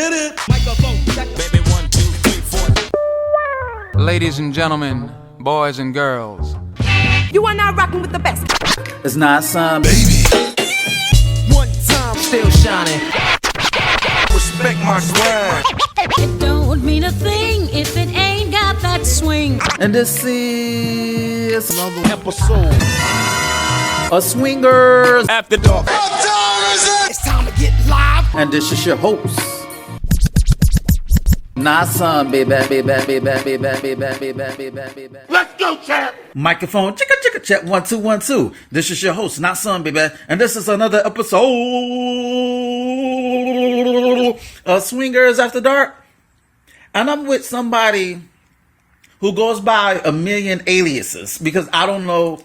get it. Microphone check. Baby, 1, 2, 3, 4. Ladies and gentlemen, boys and girls. You are now rocking with the best. It's not some Baby. One time. still shining. Respect my swag. It don't mean a thing if it ain't got that swing. And this is Another episode. a Swingers After dark. What time is it? It's time to get live. and this is your host. Not some baby. Let's go, champ. Microphone chicka check 1 2 1 2. This is your host, not some baby, and this is another episode of Swingers After Dark. And I'm with somebody who goes by a million aliases because I don't know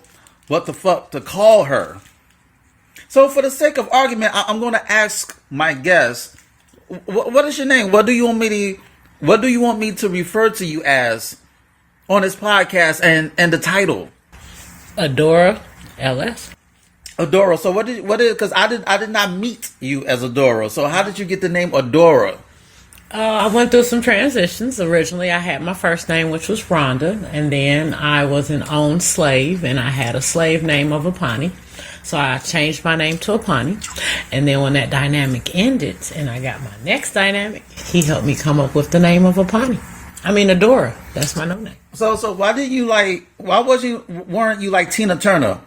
what the fuck to call her. So for the sake of argument, I'm going to ask my guest, what is your name? What do you want me to refer to you as on this podcast and the title? Adora, LS. Adora. So what is, because I did not meet you as Adora. So how did you get the name Adora? I went through some transitions. Originally, I had my first name, which was Rhonda, and then I was an owned slave, and I had a slave name of Apani. So I changed my name to Apani, and then when that dynamic ended, and I got my next dynamic, he helped me come up with the name of Apani. I mean Adora. That's my new name. So weren't you like Tina Turner?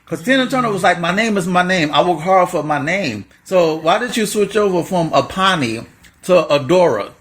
Because Tina Turner was like, my name is my name. I work hard for my name. So why did you switch over from Apani to Adora?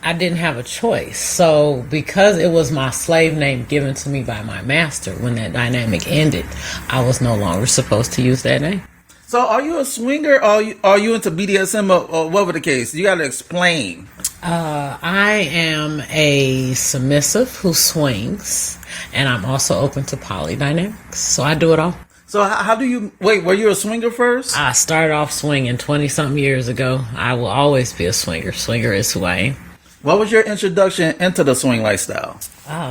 I didn't have a choice. So because it was my slave name given to me by my master, when that dynamic ended, I was no longer supposed to use that name. So are you a swinger or are you into BDSM or whatever the case? You got to explain. I am a submissive who swings, and I'm also open to polydynamics. So I do it all. So how do you, were you a swinger first? I started off swinging 20-something years ago. I will always be a swinger. Swinger is who I am. What was your introduction into the swing lifestyle?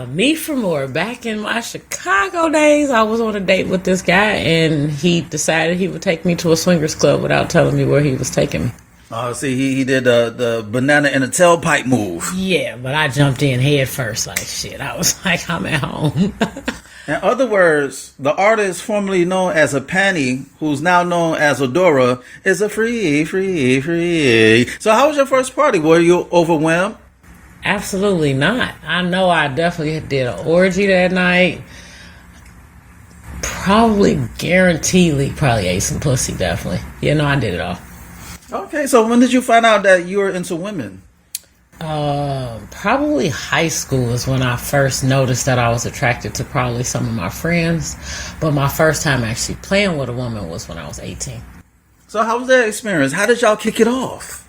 Me for more. Back in my Chicago days, I was on a date with this guy, and he decided he would take me to a swingers club without telling me where he was taking me. Oh, see, he did the banana in a tailpipe move. Yeah, but I jumped in head first like shit. I was like, I'm at home. In other words, the artist formerly known as Apani, who's now known as Adora, is a free. So how was your first party? Were you overwhelmed? Absolutely not. I know I definitely did an orgy that night. Guaranteedly ate some pussy, definitely. Yeah, no, I did it all. Okay, so when did you find out that you were into women? Probably high school is when I first noticed that I was attracted to probably some of my friends. But my first time actually playing with a woman was when I was 18. So how was that experience? How did y'all kick it off?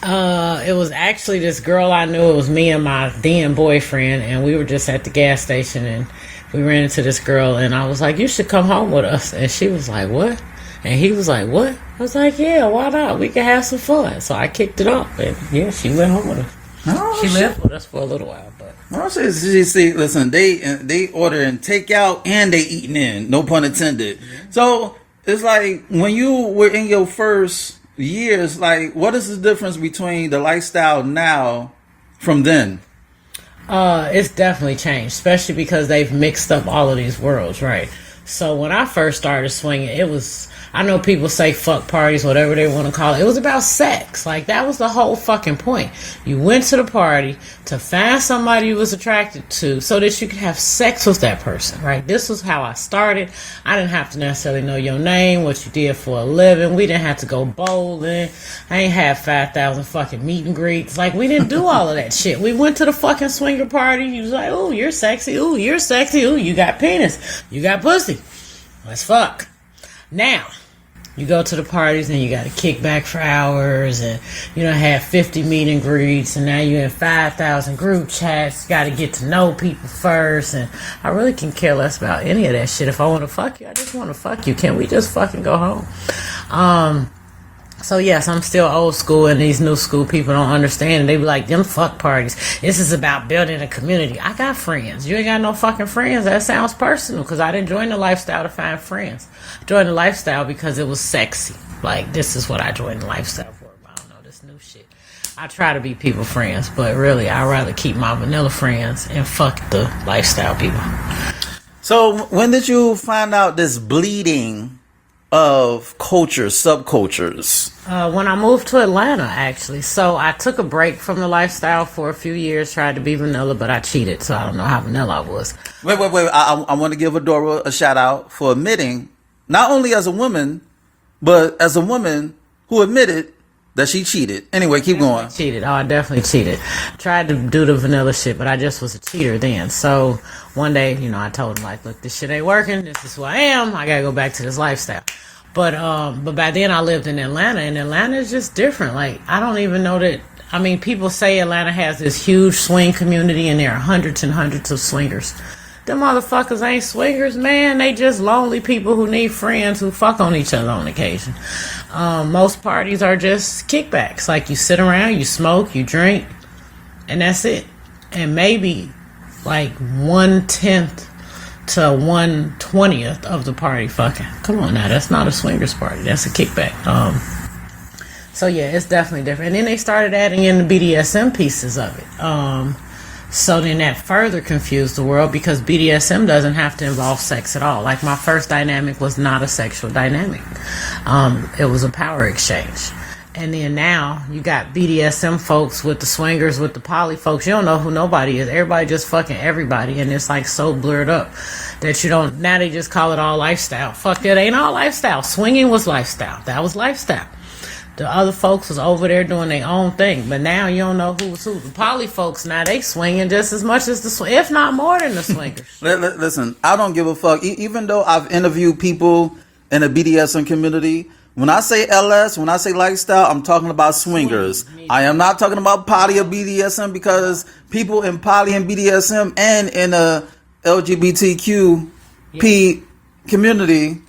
It was actually this girl I knew. It was me and my then boyfriend, and we were just at the gas station, and we ran into this girl, and I was like, you should come home with us. And she was like, what? And he was like, what? I was like, yeah, why not? We can have some fun. So I kicked it off, and yeah, she went home with us. Oh, she lived with us for a little while, but see, listen, they ordering takeout and they eating in, no pun intended. Mm-hmm. So it's like when you were in your first years, like what is the difference between the lifestyle now from then? It's definitely changed, especially because they've mixed up all of these worlds, right? So when I first started swinging, it was, I know people say fuck parties, whatever they want to call it. It was about sex. Like, that was the whole fucking point. You went to the party to find somebody you was attracted to so that you could have sex with that person, right? This was how I started. I didn't have to necessarily know your name, what you did for a living. We didn't have to go bowling. I ain't had 5,000 fucking meet and greets. Like, we didn't do all of that shit. We went to the fucking swinger party. You was like, ooh, you're sexy. Ooh, you're sexy. Ooh, you got penis. You got pussy. Let's fuck. Now, you go to the parties and you got to kick back for hours and, have 50 meet and greets and now you're in 5,000 group chats. You got to get to know people first. And I really can care less about any of that shit. If I want to fuck you, I just want to fuck you. Can we just fucking go home? So yes, I'm still old school and these new school people don't understand. And they be like, them fuck parties. This is about building a community. I got friends. You ain't got no fucking friends. That sounds personal because I didn't join the lifestyle to find friends. I joined the lifestyle because it was sexy. Like, this is what I joined the lifestyle for. I don't know. this new shit. I try to be people friends, but really, I'd rather keep my vanilla friends and fuck the lifestyle people. So when did you find out this bleeding of cultures, subcultures? When I moved to Atlanta, actually. So I took a break from the lifestyle for a few years, tried to be vanilla, but I cheated, so I don't know how vanilla I was. Wait. I want to give Adora a shout out for admitting, not only as a woman, but as a woman who admitted that she cheated. Anyway, keep going. Cheated. Oh, I definitely cheated. Tried to do the vanilla shit, but I just was a cheater then. So one day, I told him, like, look, this shit ain't working. This is who I am. I gotta go back to this lifestyle. But back then I lived in Atlanta, and Atlanta is just different. Like, I don't even know that. I mean, people say Atlanta has this huge swing community, and there are hundreds and hundreds of swingers. Them motherfuckers ain't swingers, man. They just lonely people who need friends who fuck on each other on occasion. Most parties are just kickbacks. Like, you sit around, you smoke, you drink, and that's it. And maybe like 1/10 to 1/20th of the party fucking. Come on now, that's not a swingers party. That's a kickback. So yeah, it's definitely different. And then they started adding in the BDSM pieces of it. So then that further confused the world, because BDSM doesn't have to involve sex at all. Like, my first dynamic was not a sexual dynamic. It was a power exchange. And then now you got BDSM folks with the swingers, with the poly folks. You don't know who nobody is. Everybody just fucking everybody. And it's like so blurred up that you don't, now they just call it all lifestyle. Fuck, it ain't all lifestyle. Swinging was lifestyle. That was lifestyle. The other folks was over there doing their own thing. But now you don't know who's who. The poly folks, now they swinging just as much as the if not more than the swingers. Listen, I don't give a fuck. Even though I've interviewed people in the BDSM community, when I say LS, when I say lifestyle, I'm talking about swingers. I am not talking about poly or BDSM, because people in poly and BDSM and in the LGBTQP community,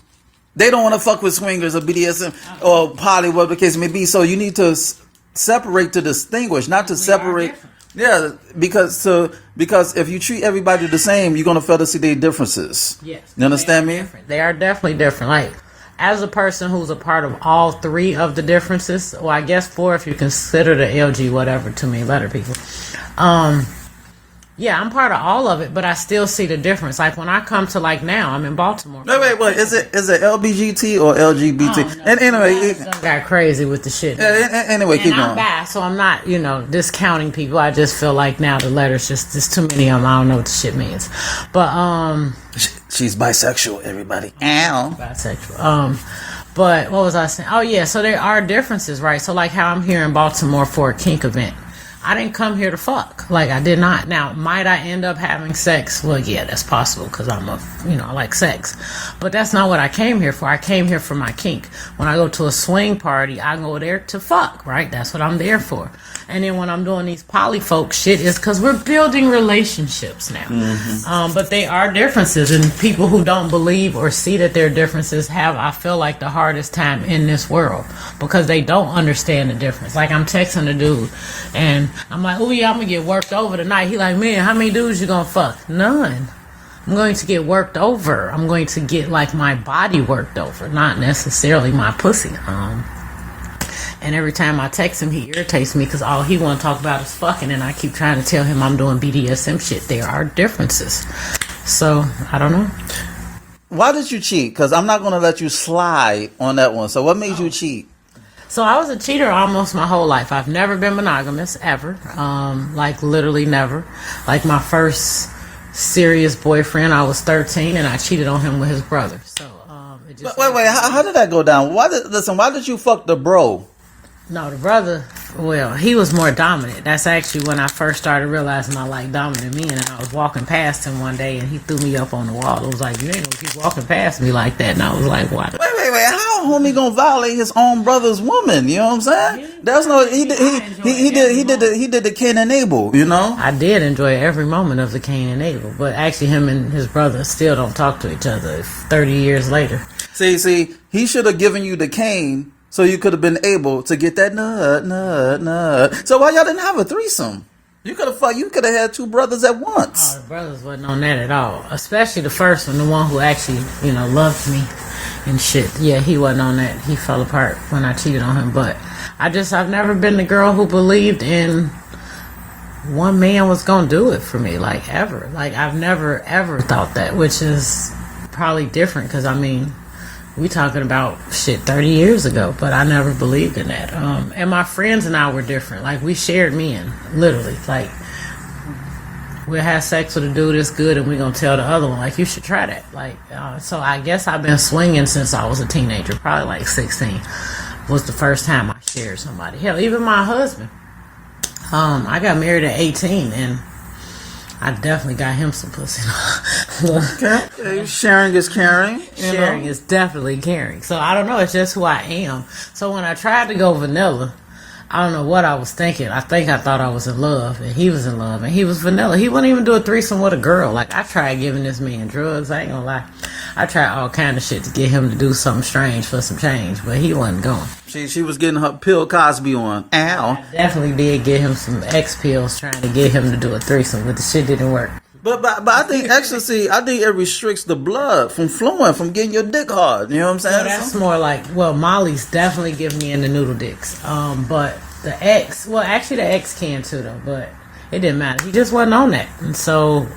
they don't want to fuck with swingers or BDSM or poly, whatever the case may be. So you need to separate to distinguish, not to separate. Yeah, because if you treat everybody the same, you're gonna fail to see their differences. Yes, you understand me? They are definitely different. Like, as a person who's a part of all three of the differences, well, I guess 4 if you consider the LG whatever to me letter people. Yeah, I'm part of all of it, but I still see the difference. Like, when I come to, like, now, I'm in Baltimore. Wait. Is it LBGT or LGBT? Oh, no. And anyway, I got crazy with the shit. Anyway, keep going. I'm bi, so I'm not, discounting people. I just feel like now the letters just too many of them. I don't know what the shit means. But she's bisexual. Everybody. Ow. Bisexual. But what was I saying? Oh yeah, so there are differences, right? So like how I'm here in Baltimore for a kink event. I didn't come here to fuck. Like, I did not. Now, might I end up having sex? Well, yeah, that's possible, because I like sex. But that's not what I came here for. I came here for my kink. When I go to a swing party, I go there to fuck, right? That's what I'm there for. And then when I'm doing these poly folk shit, is because we're building relationships now. Mm-hmm. But they are differences, and people who don't believe or see that there are differences have, I feel like, the hardest time in this world, because they don't understand the difference. Like, I'm texting a dude, and I'm like, oh yeah, I'm gonna get worked over tonight. He like, man, how many dudes you gonna fuck? None. I'm going to get worked over. I'm going to get, like, my body worked over, not necessarily my pussy. And every time I text him, he irritates me, because all he want to talk about is fucking, and I keep trying to tell him I'm doing BDSM shit. There are differences. So, I don't know. Why did you cheat? Because I'm not going to let you slide on that one. So what made you cheat? So I was a cheater almost my whole life. I've never been monogamous, ever. Like, literally never. Like, my first serious boyfriend, I was 13, and I cheated on him with his brother. So, it just... Wait, how did that go down? Why did you fuck the bro? No, the brother, well, he was more dominant. That's actually when I first started realizing I like dominant men. And I was walking past him one day, and he threw me up on the wall. It was like, you ain't gonna keep walking past me like that. And I was like, why? Wait. How homie gonna violate his own brother's woman? You know what I'm saying? That's no. He did the Cain and Abel. You know. I did enjoy every moment of the Cain and Abel, but actually, him and his brother still don't talk to each other 30 years later. See, he should have given you the Cain, so you could have been able to get that nut. So why y'all didn't have a threesome? You could have had 2 brothers at once. Oh, the brothers wasn't on that at all. Especially the first one, the one who actually, loved me and shit. Yeah, he wasn't on that. He fell apart when I cheated on him. But I've never been the girl who believed in one man was gonna do it for me, like, ever. Like, I've never ever thought that, which is probably different, because I mean, we talking about shit 30 years ago, but I never believed in that. And my friends and I were different. Like, we shared men, literally. Like, we'll have sex with a dude that's good, and we're gonna tell the other one, like, you should try that. Like, so I guess I've been swinging since I was a teenager, probably like 16 was the first time I shared somebody. Hell, even my husband. I got married at 18, and I definitely got him some pussy. Okay. Sharing is caring. Sharing is definitely caring. So I don't know. It's just who I am. So when I tried to go vanilla, I don't know what I was thinking. I think I thought I was in love, and he was in love, and he was vanilla. He wouldn't even do a threesome with a girl. Like, I tried giving this man drugs. I ain't gonna lie. I tried all kind of shit to get him to do something strange for some change, but he wasn't going. She was getting her Pill Cosby on. Ow. I definitely did get him some X pills trying to get him to do a threesome, but the shit didn't work. But I think ecstasy, I think it restricts the blood from flowing, from getting your dick hard. You know what I'm saying? So that's more like, well, Molly's definitely giving me in the noodle dicks. But the X, well, actually the X can too though, but it didn't matter. He just wasn't on that. And so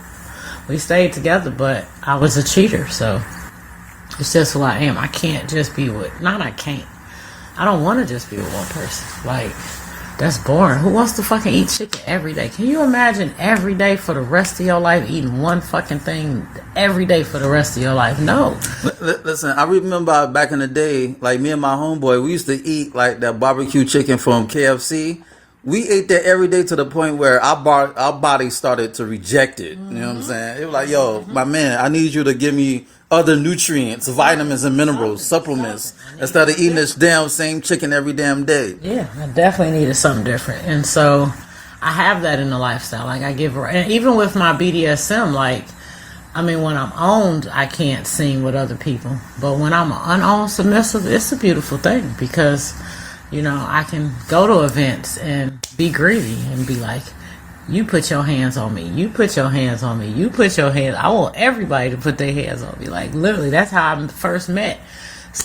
we stayed together, but I was a cheater, so it's just who I am. I can't just be with, I don't want to just be with one person. Like, that's boring. Who wants to fucking eat chicken every day? Can you imagine every day for the rest of your life eating one fucking thing every day for the rest of your life? No. Listen, I remember back in the day, like me and my homeboy, we used to eat like that barbecue chicken from KFC. We ate that every day to the point where our body started to reject it. You know what I'm saying? It was like, yo, my man, I need you to give me other nutrients, vitamins and minerals, supplements, instead of eating this damn same chicken every damn day. Yeah, I definitely needed something different. And so I have that in the lifestyle. Like, I give her, and even with my BDSM, like, I mean, when I'm owned, I can't sing with other people. But when I'm unowned submissive, it's a beautiful thing, because, you know, I can go to events and be greedy and be like, you put your hands on me. You put your hands on me. You put your hands. I want everybody to put their hands on me. Like, literally, that's how I first met.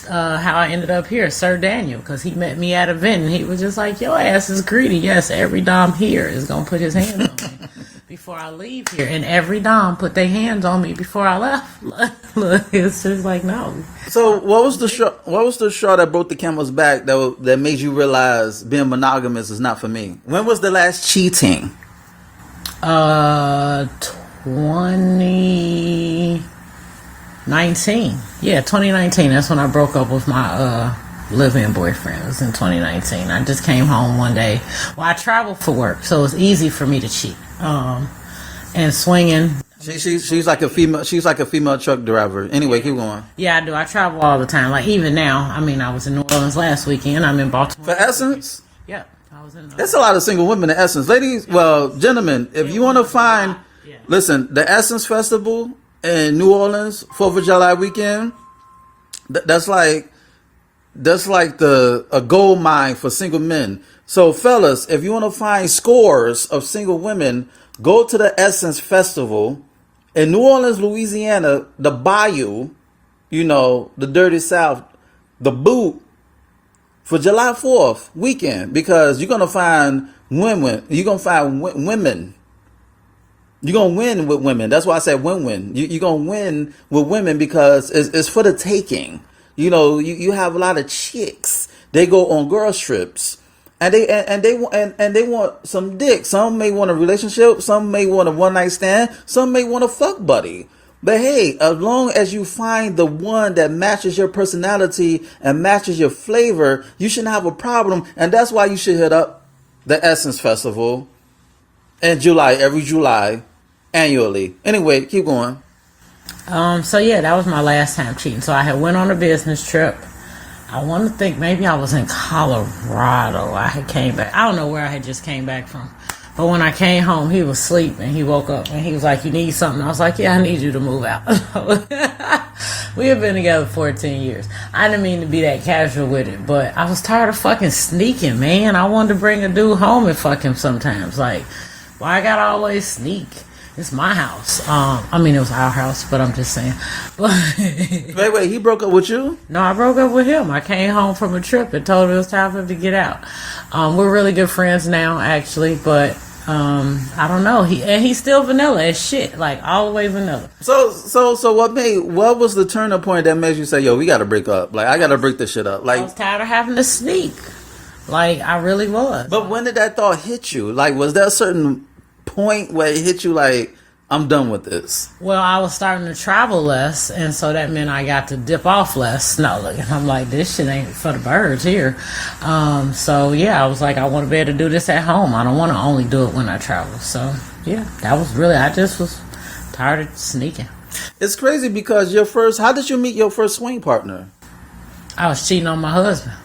How I ended up here, Sir Daniel, because he met me at an event, and he was just like, your ass is greedy. Yes, every dom here is going to put his hands on me before I leave here. And every dom put their hands on me before I left. Look, it's just like, no. So what was the straw that broke the camel's back that made you realize being monogamous is not for me? When was the last cheating? 2019. Yeah, 2019. That's when I broke up with my live-in boyfriend. It was in 2019. I just came home one day. Well, I traveled for work, so it's easy for me to cheat. And swinging. She's like a female. She's like a female truck driver. Anyway, keep going. Yeah, I do. I travel all the time. Like, even now. I mean, I was in New Orleans last weekend. I'm in Baltimore. For Essence. Yeah. I was in. There's a lot of single women in Essence, ladies. Well, gentlemen, if you want to find, listen, the Essence Festival in New Orleans, 4th of July weekend. That's like a gold mine for single men. So, fellas, if you want to find scores of single women, go to the Essence Festival in New Orleans, Louisiana, the Bayou, you know, the Dirty South, the Boot, for July 4th weekend, because you're going to find women. You're going to find women. You're going to win with women. That's why I said win-win. You're going to win with women because it's for the taking. You know, you have a lot of chicks. They go on girl trips. And they want some dick. Some may want a relationship. Some may want a one-night stand. Some may want a fuck buddy. But hey, as long as you find the one that matches your personality and matches your flavor, you shouldn't have a problem. And that's why you should hit up the Essence Festival in July, every July, annually. Anyway, keep going. So yeah, that was my last time cheating. So I had went on a business trip. I want to think maybe I was in Colorado. I had came back. I don't know where I had just came back from. But when I came home, he was asleep, and he woke up, and he was like, you need something? I was like, yeah, I need you to move out. We have been together 14 years. I didn't mean to be that casual with it, but I was tired of fucking sneaking, man. I wanted to bring a dude home and fuck him sometimes. Like, why I gotta always sneak? It's my house. I mean, it was our house, but I'm just saying. But Wait, he broke up with you? no, I broke up with him. I came home from a trip and told him it was time for him to get out. We're really good friends now, actually, but I don't know. He's still vanilla as shit, like all the way vanilla. So what was the turning point that made you say, yo, we gotta break up? Like, I gotta break this shit up. I Like, was tired of having to sneak. Like, I really was. but when did that thought hit you? Like, was there a certain point where it hit you like, I'm done with this? Well, I was starting to travel less, and so that meant I got to dip off less. No, look, I'm like, this shit ain't for the birds here. So yeah, I was like, I want to be able to do this at home. I don't want to only do it when I travel. So yeah, that was really, I just was tired of sneaking. It's crazy because how did you meet your first swing partner? I was cheating on my husband.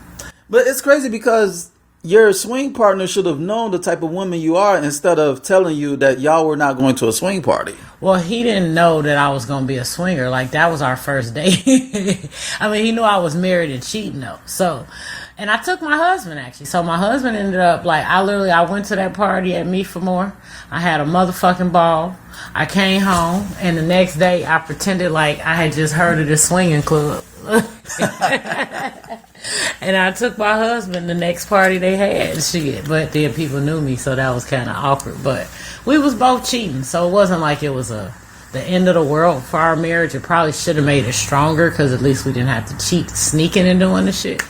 But it's crazy because your swing partner should have known the type of woman you are instead of telling you that y'all were not going to a swing party. Well, he didn't know that I was going to be a swinger. Like, that was our first date. I mean, he knew I was married and cheating, though. So, and I took my husband, actually. So my husband ended up, like, I went to that party at Me For More. I had a motherfucking ball. I came home, and the next day I pretended like I had just heard of this swinging club. And I took my husband the next party they had, shit. But then people knew me, so that was kind of awkward. But we was both cheating, so it wasn't like it was the end of the world for our marriage. It probably should have made it stronger, because at least we didn't have to cheat, sneaking and doing the shit.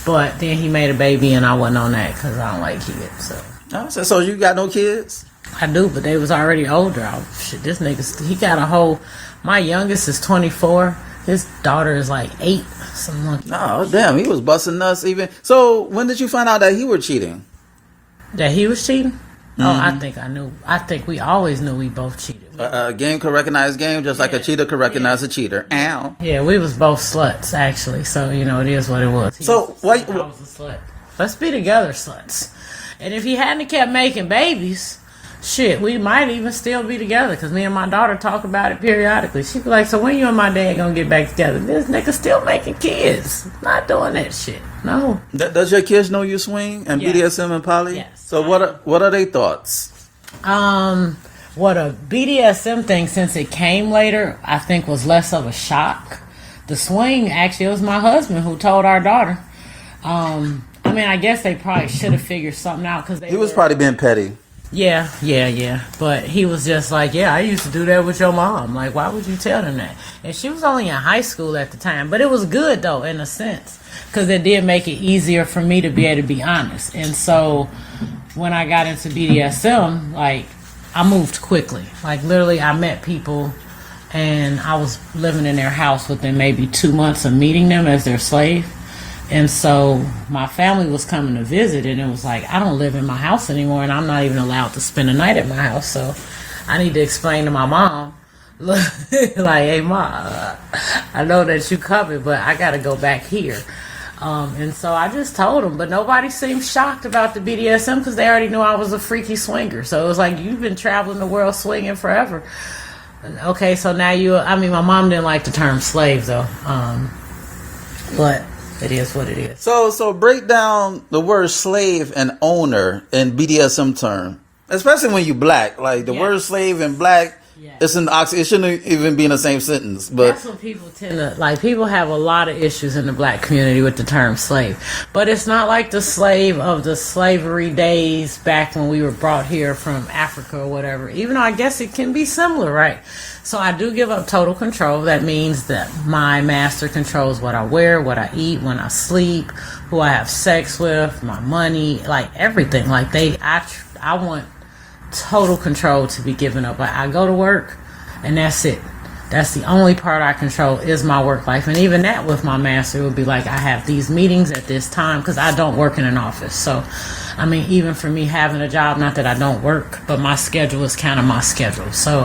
But then he made a baby, and I wasn't on that because I don't like kids. So you got no kids? I do, but they was already older. This nigga, he got a whole. My youngest is 24. His daughter is like 8. Some monkey. Oh, damn. He was busting nuts even. So when did you find out that he were cheating? That he was cheating? Mm-hmm. Oh, I think I knew. I think we always knew we both cheated. Game could recognize game just like a cheater could recognize a cheater. Ow. Yeah, we was both sluts, actually. So, it is what it was. I was a slut. Let's be together, sluts. And if he hadn't kept making babies, shit, we might even still be together, because me and my daughter talk about it periodically. She'd be like, so when you and my dad gonna get back together? This nigga still making kids. Not doing that shit. No. Does your kids know you swing and Yes. BDSM and poly? Yes. So what are their thoughts? What a BDSM thing, since it came later, I think was less of a shock. The swing, actually, it was my husband who told our daughter. I mean, I guess they probably should have figured something out, because He was probably being petty. Yeah. But he was just like, yeah, I used to do that with your mom. Like, why would you tell them that? And she was only in high school at the time. But it was good, though, in a sense, because it did make it easier for me to be able to be honest. And so when I got into BDSM, like, I moved quickly. Like, literally, I met people, and I was living in their house within maybe 2 months of meeting them as their slave. And so my family was coming to visit, and it was like, I don't live in my house anymore, and I'm not even allowed to spend a night at my house. So I need to explain to my mom, like, hey, Ma, I know that you coming, but I got to go back here. And so I just told them, but nobody seemed shocked about the BDSM, because they already knew I was a freaky swinger. So it was like, you've been traveling the world swinging forever. Okay, so now my mom didn't like the term slave, though. But it is what it is. So break down the word slave and owner in BDSM term, especially when you black. Like the word slave and black, it's an it shouldn't even be in the same sentence. But that's what people tend to like. People have a lot of issues in the black community with the term slave, but it's not like the slave of the slavery days back when we were brought here from Africa or whatever. Even though I guess it can be similar, right? So I do give up total control. That means that my master controls what I wear, what I eat, when I sleep, who I have sex with, my money, like everything. Like I want total control to be given up. I go to work, and that's it. That's the only part I control is my work life. And even that with my master would be like, I have these meetings at this time, because I don't work in an office. So, I mean, even for me having a job, not that I don't work, but my schedule is kind of my schedule. So,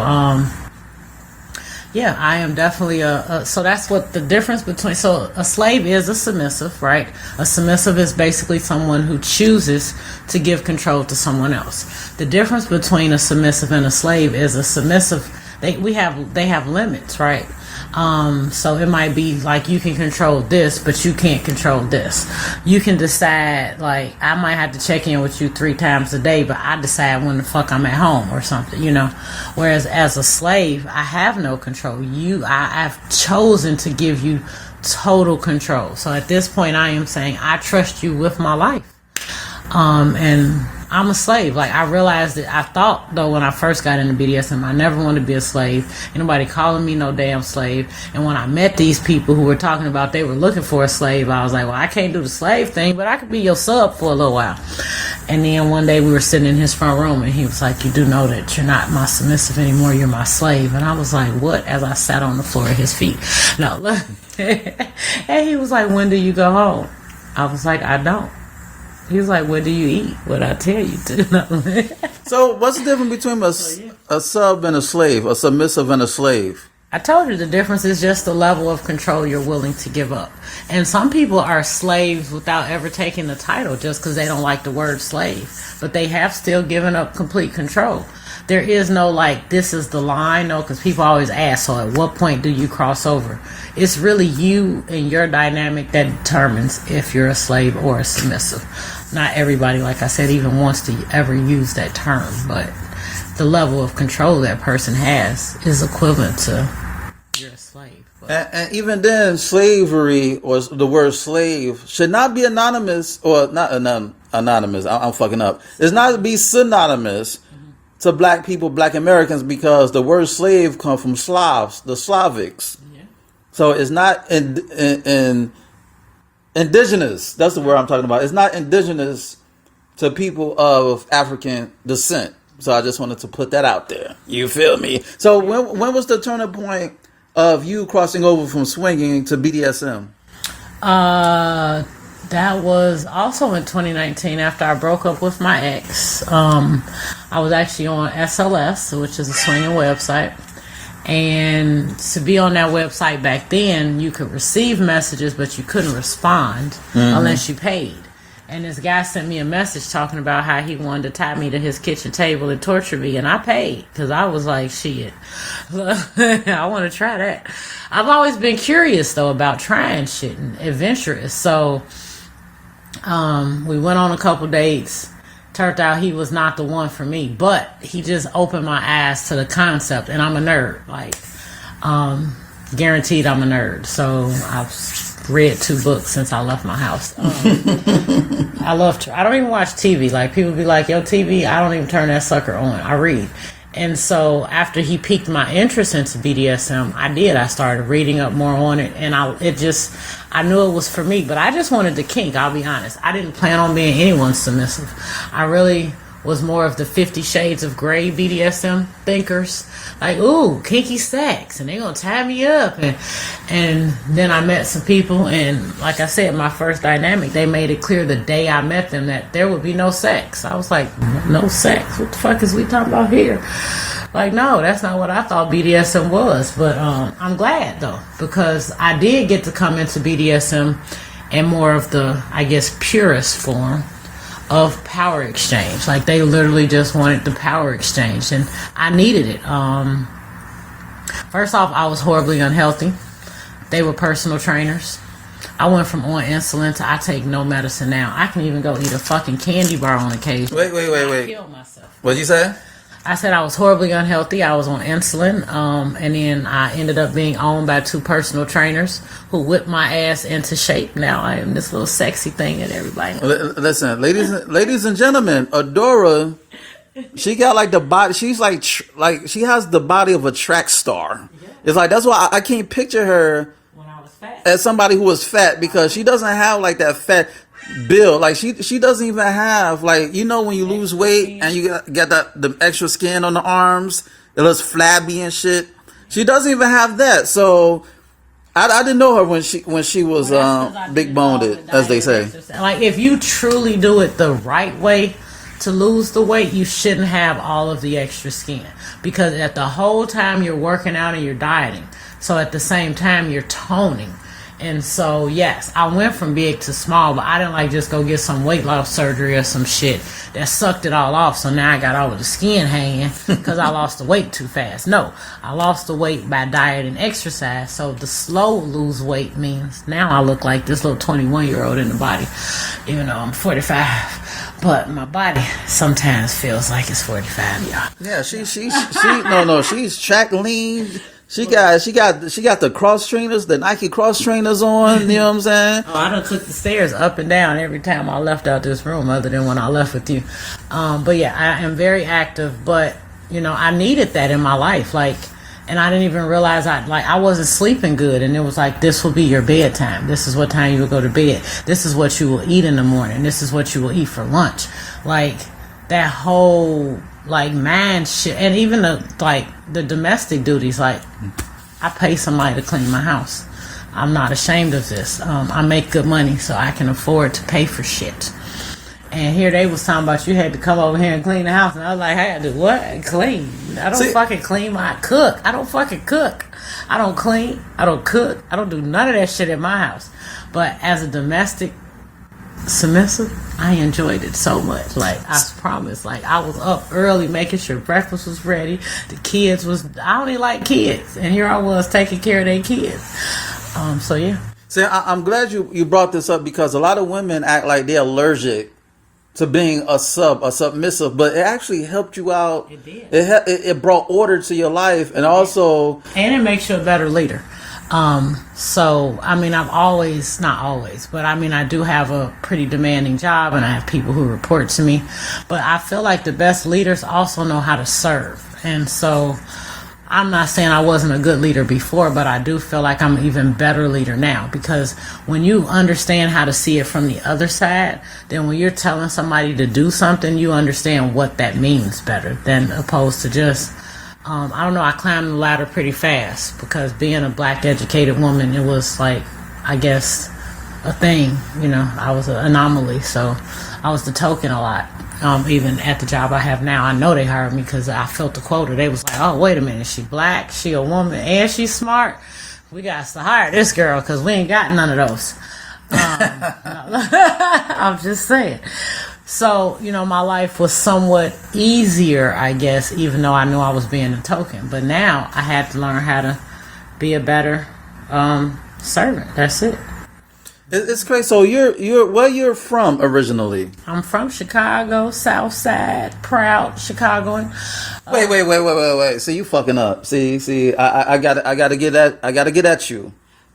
yeah, I am definitely so that's what the difference between, so a slave is a submissive, right? A submissive is basically someone who chooses to give control to someone else. The difference between a submissive and a slave is a submissive, they have limits, right? So it might be like you can control this, but you can't control this. You can decide, like, I might have to check in with you 3 times a day, but I decide when the fuck I'm at home or something, you know. Whereas as a slave, I have no control. I've chosen to give you total control. So at this point, I am saying I trust you with my life. And I'm a slave. Like, I realized that I thought, though, when I first got into BDSM, I never wanted to be a slave. Anybody calling me no damn slave. And when I met these people who were talking about they were looking for a slave, I was like, well, I can't do the slave thing, but I could be your sub for a little while. And then one day we were sitting in his front room, and he was like, you do know that you're not my submissive anymore, you're my slave. And I was like, what? As I sat on the floor at his feet. No, look. And he was like, when do you go home? I was like, I don't. He was like, what do you eat? What I tell you to. So what's the difference between a sub and a slave, a submissive and a slave? I told you the difference is just the level of control you're willing to give up. And some people are slaves without ever taking the title just because they don't like the word slave. But they have still given up complete control. There is no, like, this is the line, no, because people always ask, so at what point do you cross over? It's really you and your dynamic that determines if you're a slave or a submissive. Not everybody, like I said, even wants to ever use that term, but the level of control that person has is equivalent to you're a slave. And even then, slavery, or the word slave, should not be anonymous, or not anonymous, I'm fucking up. It's not to be synonymous to black people, black Americans, because the word slave comes from Slavs, the Slavics. Yeah. So it's not indigenous. That's the word I'm talking about. It's not indigenous to people of African descent. So I just wanted to put that out there. You feel me? So when was the turning point of you crossing over from swinging to BDSM? That was also in 2019 after I broke up with my ex. I was actually on SLS, which is a swinging website. And to be on that website back then, you could receive messages, but you couldn't respond unless you paid. And this guy sent me a message talking about how he wanted to tie me to his kitchen table and torture me, and I paid because I was like, shit, I want to try that. I've always been curious, though, about trying shit and adventurous. So we went on a couple dates. Turned out he was not the one for me, but he just opened my eyes to the concept, and I'm a nerd. Like, guaranteed I'm a nerd. So I've read 2 books since I left my house. I don't even watch TV. Like, people be like, yo, TV, I don't even turn that sucker on. I read. And so after he piqued my interest into BDSM, I started reading up more on it, and I knew it was for me, but I just wanted the kink, I'll be honest. I didn't plan on being anyone's submissive. I really was more of the 50 Shades of Grey BDSM thinkers. Like, ooh, kinky sex, and they gonna tie me up. And then I met some people, and like I said, my first dynamic, they made it clear the day I met them that there would be no sex. I was like, no sex? What the fuck is we talking about here? Like, no, that's not what I thought BDSM was. But I'm glad, though, because I did get to come into BDSM in more of the, I guess, purest form of power exchange. Like, they literally just wanted the power exchange, and I needed it. First off, I was horribly unhealthy. They were personal trainers. I went from on insulin to I take no medicine now. I can even go eat a fucking candy bar on occasion. Wait. I killed myself. What'd you say? I said I was horribly unhealthy. I was on insulin, and then I ended up being owned by 2 personal trainers who whipped my ass into shape. Now I am this little sexy thing that everybody knows. Listen, ladies and gentlemen, Adora, she got like the body. She's like she has the body of a track star. Yeah. It's like, that's why I can't picture her when I was fat as somebody who was fat, because she doesn't have like that fat build. Like, she doesn't even have, like, you know, when you lose weight and you get the extra skin on the arms, it looks flabby and shit. She doesn't even have that. So I didn't know her when she was big boned, as they say. Like, if you truly do it the right way to lose the weight, you shouldn't have all of the extra skin, because at the whole time you're working out and you're dieting, so at the same time you're toning. And so, yes, I went from big to small, but I didn't like just go get some weight loss surgery or some shit that sucked it all off. So now I got all of the skin hanging because I lost the weight too fast. No, I lost the weight by diet and exercise. So the slow lose weight means now I look like this little 21-year-old in the body, even though I'm 45. But my body sometimes feels like it's 45, y'all. Yeah, she's track lean. She got the cross trainers, the Nike cross trainers on, you know what I'm saying? Oh, I done took the stairs up and down every time I left out this room, other than when I left with you. But yeah, I am very active, but you know, I needed that in my life, like, and I didn't even realize I wasn't sleeping good, and it was like, this will be your bedtime. This is what time you will go to bed. This is what you will eat in the morning. This is what you will eat for lunch. Like that whole like mind shit, and even the domestic duties. Like, I pay somebody to clean my house. I'm not ashamed of this. I make good money, so I can afford to pay for shit. And here they was talking about you had to come over here and clean the house, and I was like, I had to what? Clean? I don't fucking clean. I cook. I don't fucking cook. I don't clean. I don't cook. I don't do none of that shit at my house. But as a domestic submissive, I enjoyed it so much. Like, I promise, like, I was up early making sure breakfast was ready. The kids was, I don't even like kids, and here I was taking care of their kids. So yeah. See, I'm glad you brought this up, because a lot of women act like they're allergic to being a submissive, but it actually helped you out. It did. It brought order to your life, and also, and it makes you a better leader. So, I mean, I've always, not always, but I mean, I do have a pretty demanding job, and I have people who report to me, but I feel like the best leaders also know how to serve. And so I'm not saying I wasn't a good leader before, but I do feel like I'm an even better leader now, because when you understand how to see it from the other side, then when you're telling somebody to do something, you understand what that means better than opposed to just, I don't know, I climbed the ladder pretty fast, because being a black educated woman, it was like, I guess, a thing, you know. I was an anomaly, so I was the token a lot. Even at the job I have now, I know they hired me because I felt the quota. They was like, oh, wait a minute, she black, she a woman, and she's smart. We got to hire this girl because we ain't got none of those. I'm just saying. So, you know, my life was somewhat easier, I guess, even though I knew I was being a token. But now I had to learn how to be a better servant. That's it. It's crazy. So you're where you're from originally? I'm from Chicago, South Side, proud Chicagoan. Wait. See, you fucking up. See, I gotta get at you.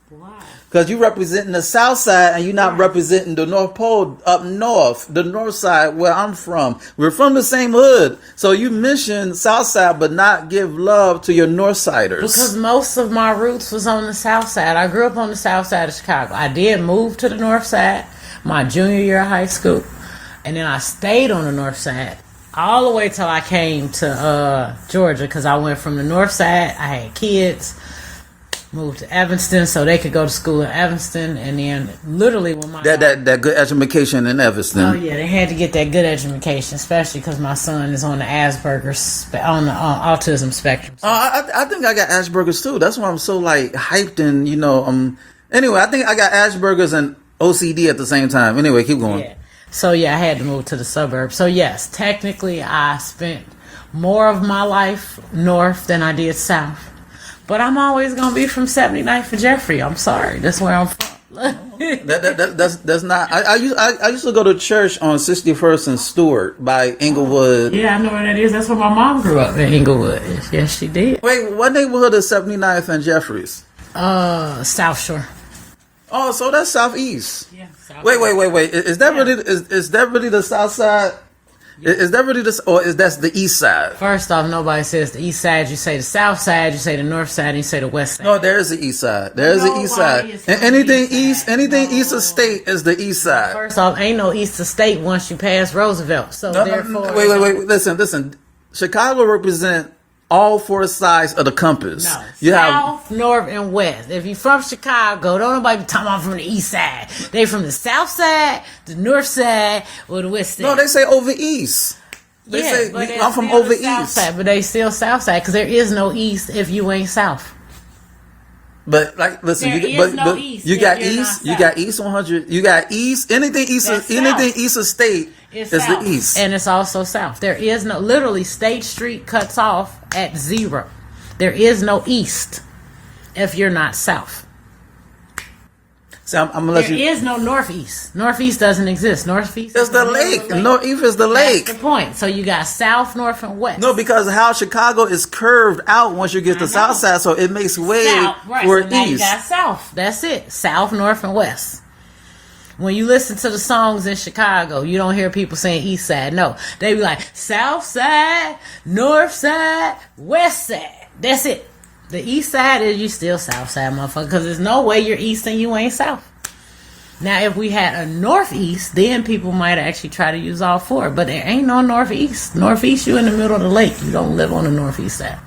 Why? Because you representing the South Side, and you're not representing the North Pole up north, the North Side where I'm from. We're from the same hood. So you mention South Side, but not give love to your North Siders. Because most of my roots was on the South Side. I grew up on the South Side of Chicago. I did move to the North Side my junior year of high school. And then I stayed on the North Side all the way till I came to Georgia, because I went from the North Side. I had kids. Moved to Evanston so they could go to school in Evanston, and then literally when my that good education in Evanston. Oh yeah, they had to get that good education, especially because my son is on the Asperger's on the autism spectrum. So. I think I got Asperger's too. That's why I'm so like hyped, and you know Anyway, I think I got Asperger's and OCD at the same time. Anyway, keep going. Yeah. So yeah, I had to move to the suburbs. So yes, technically I spent more of my life north than I did south. But I'm always gonna be from 79th and Jeffrey. I'm sorry, that's where I'm from. that's not. I used to go to church on 61st and Stewart by Inglewood. Yeah, I know where that is. That's where my mom grew up in Inglewood. Yes, she did. Wait, what neighborhood is 79th and Jeffries? South Shore. Oh, so that's southeast. Yeah. South Wait. Is that really the South Side? Is that really this, or is that the East Side? First off, nobody says the East Side. You say the South Side, you say the North Side, and you say the West Side. No, there is the East Side. There is the East Side. And anything east of state is the East Side. First off, ain't no East of state once you pass Roosevelt. So therefore, wait. Listen. Chicago represent all four sides of the compass. No, you South, North, and West. If you're from Chicago, don't nobody be talking about from the East Side. They from the South Side, the North Side, or the West Side. No, they say over East. They say I'm from over East. Side, but they still South Side, because there is no East if you ain't South. But like, listen, There is no east you if got you're east, not you got east 100, you got east. Anything east, That's anything south. east of state It's is south. the east. And it's also south. There is no, literally, State Street cuts off at 0. There is no east if you're not south. So I'm gonna let There you. is no northeast. Northeast doesn't exist. Northeast It's is the in middle of lake. Northeast is the lake. That's the point. So you got south, north, and west. No, because how Chicago is curved out once you get to I south know. side, so it makes way South, right. for So now you east. got south. That's it. South, north, and west. When you listen to the songs in Chicago, you don't hear people saying east side. No. They be like south side, north side, west side. That's it. The east side is you still south side, motherfucker, because there's no way you're east and you ain't south. Now, if we had a northeast, then people might actually try to use all 4. But there ain't no northeast. Northeast, you in the middle of the lake. You don't live on the northeast side.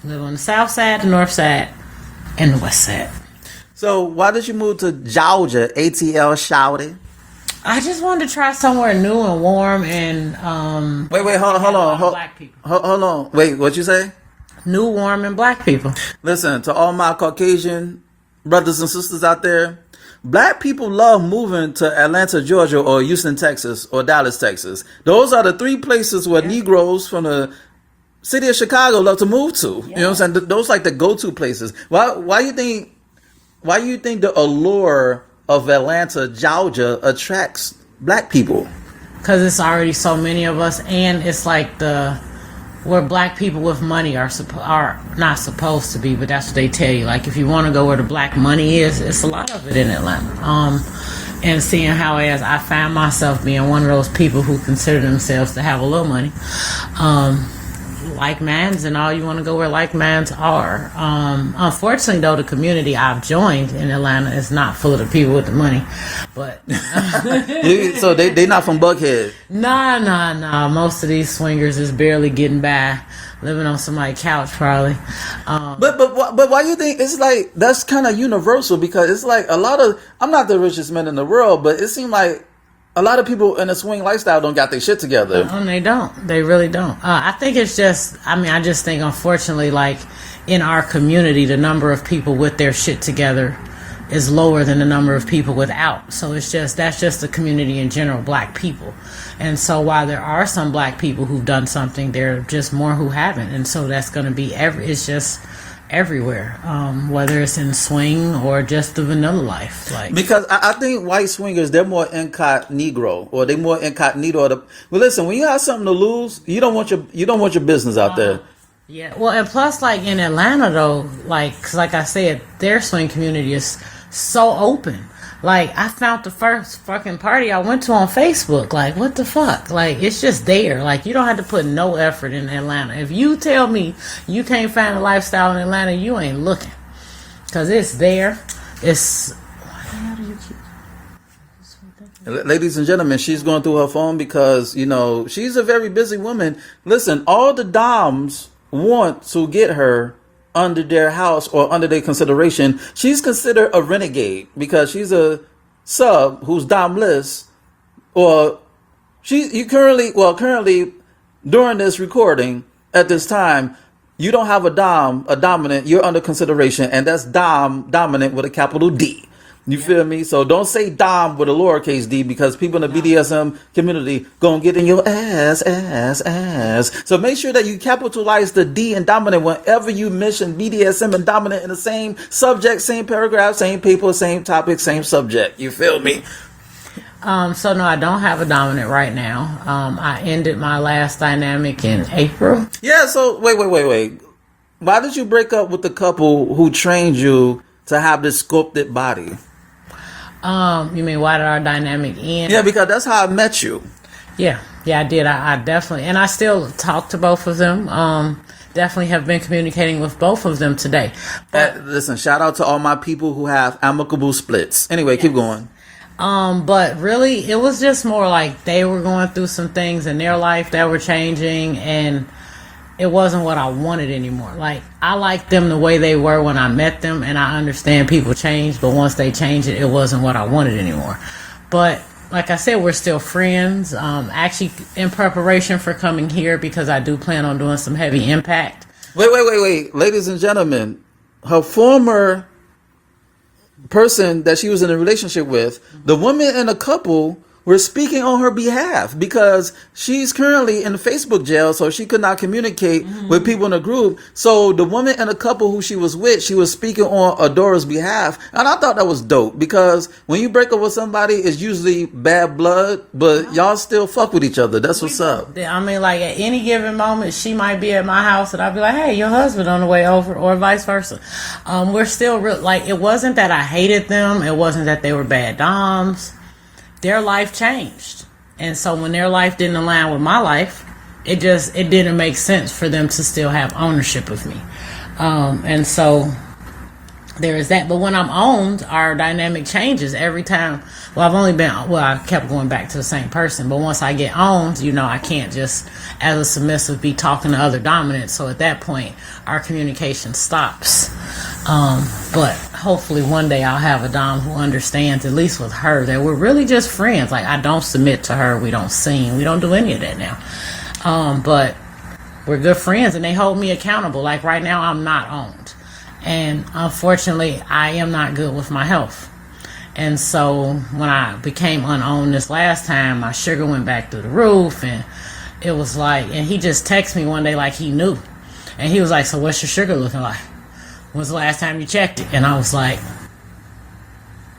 You live on the south side, the north side, and the west side. So why did you move to Georgia? ATL shouty. I just wanted to try somewhere new and warm and Wait, hold on. black people. Hold on. Wait, what you say? New, warm, and black people. Listen, to all my Caucasian brothers and sisters out there, black people love moving to Atlanta, Georgia, or Houston, Texas, or Dallas, Texas. Those are the 3 places where Negroes from the city of Chicago love to move to. You know what I'm saying? Those like the go-to places. Why you think the allure of Atlanta, Georgia attracts black people? Because it's already so many of us, and it's like where black people with money are not supposed to be, but that's what they tell you. Like, if you want to go where the black money is, it's a lot of it in Atlanta. And seeing how, as I found myself being one of those people who consider themselves to have a little money, like mans, and all you want to go where like mans are. Unfortunately, though, the community I've joined in Atlanta is not full of the people with the money. But So they not from Buckhead. Nah. Most of these swingers is barely getting by, living on somebody's couch probably. But why you think it's like that's kind of universal? Because it's like a lot of, I'm not the richest man in the world, but it seems like a lot of people in the swing lifestyle don't got their shit together. And they don't. They really don't. I think it's just, I just think, unfortunately, like, in our community, the number of people with their shit together is lower than the number of people without. So that's just the community in general, black people. And so while there are some black people who've done something, there are just more who haven't. And so that's going to be it's just everywhere, whether it's in swing or just the vanilla life. Like, because I think white swingers, they're more incognito, or they more incognito. Well, listen, when you have something to lose, you don't want your business out there. yeah. Well, and plus, like in Atlanta, though, like, 'cause like I said, their swing community is so open. Like, I found the first fucking party I went to on Facebook. Like, what the fuck? Like, it's just there. Like, you don't have to put no effort in Atlanta. If you tell me you can't find a lifestyle in Atlanta, you ain't looking. Because it's there. It's... Why the hell do you keep... Ladies and gentlemen, she's going through her phone because, she's a very busy woman. Listen, all the doms want to get her under their house or under their consideration. She's considered a renegade because she's a sub who's domless, or currently during this recording at this time, you don't have a dominant, you're under consideration, and that's dominant with a capital D. You feel me? So don't say dom with a lowercase d, because people in the BDSM community gonna get in your ass. So make sure that you capitalize the D in dominant whenever you mention BDSM and dominant in the same subject, same paragraph, same paper, same topic, same subject. You feel me? So no, I don't have a dominant right now. I ended my last dynamic in April. Yeah, so wait. Why did you break up with the couple who trained you to have this sculpted body? You mean, why did our dynamic end? Yeah, because that's how I met you. Yeah, I did. I definitely, and I still talk to both of them. Definitely have been communicating with both of them today. But, Listen, shout out to all my people who have amicable splits. Anyway, keep going. But really, it was just more like they were going through some things in their life that were changing, and it wasn't what I wanted anymore. Like, I liked them the way they were when I met them, and I understand people change, but once they change it wasn't what I wanted anymore. But like I said, we're still friends. Actually, in preparation for coming here, because I do plan on doing some heavy impact. Wait. Ladies and gentlemen, her former person that she was in a relationship with, the women in the couple were speaking on her behalf because she's currently in Facebook jail, so she could not communicate with people in the group. So the woman in the couple who she was with, she was speaking on Adora's behalf. And I thought that was dope because when you break up with somebody, it's usually bad blood, but y'all still fuck with each other. That's what's up. I mean, like at any given moment, she might be at my house and I'll be like, hey, your husband on the way over, or vice versa. We're still like, it wasn't that I hated them. It wasn't that they were bad doms. Their life changed. And so when their life didn't align with my life, it didn't make sense for them to still have ownership of me. And so there is that. But when I'm owned, our dynamic changes every time. I kept going back to the same person. But once I get owned, I can't just, as a submissive, be talking to other dominants. So at that point, our communication stops. But hopefully one day I'll have a dom who understands, at least with her, that we're really just friends. Like, I don't submit to her. We don't sing. We don't do any of that now. But we're good friends and they hold me accountable. Like right now, I'm not owned. And unfortunately, I am not good with my health. And so when I became unowned this last time, my sugar went back through the roof. And it was like, and he just texted me one day like he knew. And he was like, so what's your sugar looking like? When's the last time you checked it? And I was like,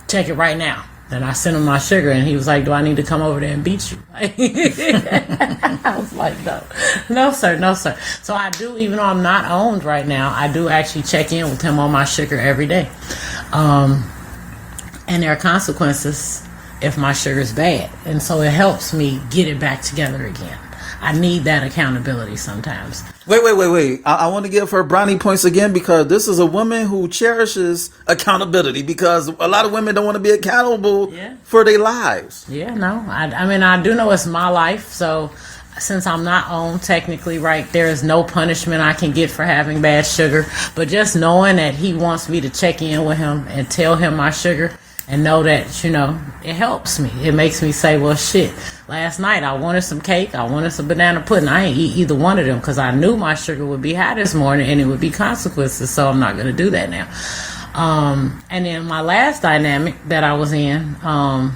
check it right now. Then I sent him my sugar and he was like, do I need to come over there and beat you? I was like, no sir. So I do, even though I'm not owned right now, I do actually check in with him on my sugar every day. And there are consequences if my sugar is bad. And so it helps me get it back together again. I need that accountability sometimes. Wait. I want to give her brownie points again because this is a woman who cherishes accountability because a lot of women don't want to be accountable for their lives. Yeah, no. I mean, I do know it's my life. So since I'm not owned technically, right, there is no punishment I can get for having bad sugar. But just knowing that he wants me to check in with him and tell him my sugar and know that, it helps me. It makes me say, well, shit. Last night I wanted some cake. I wanted some banana pudding. I ain't eat either one of them because I knew my sugar would be high this morning and it would be consequences. So I'm not going to do that now. And then my last dynamic that I was in, that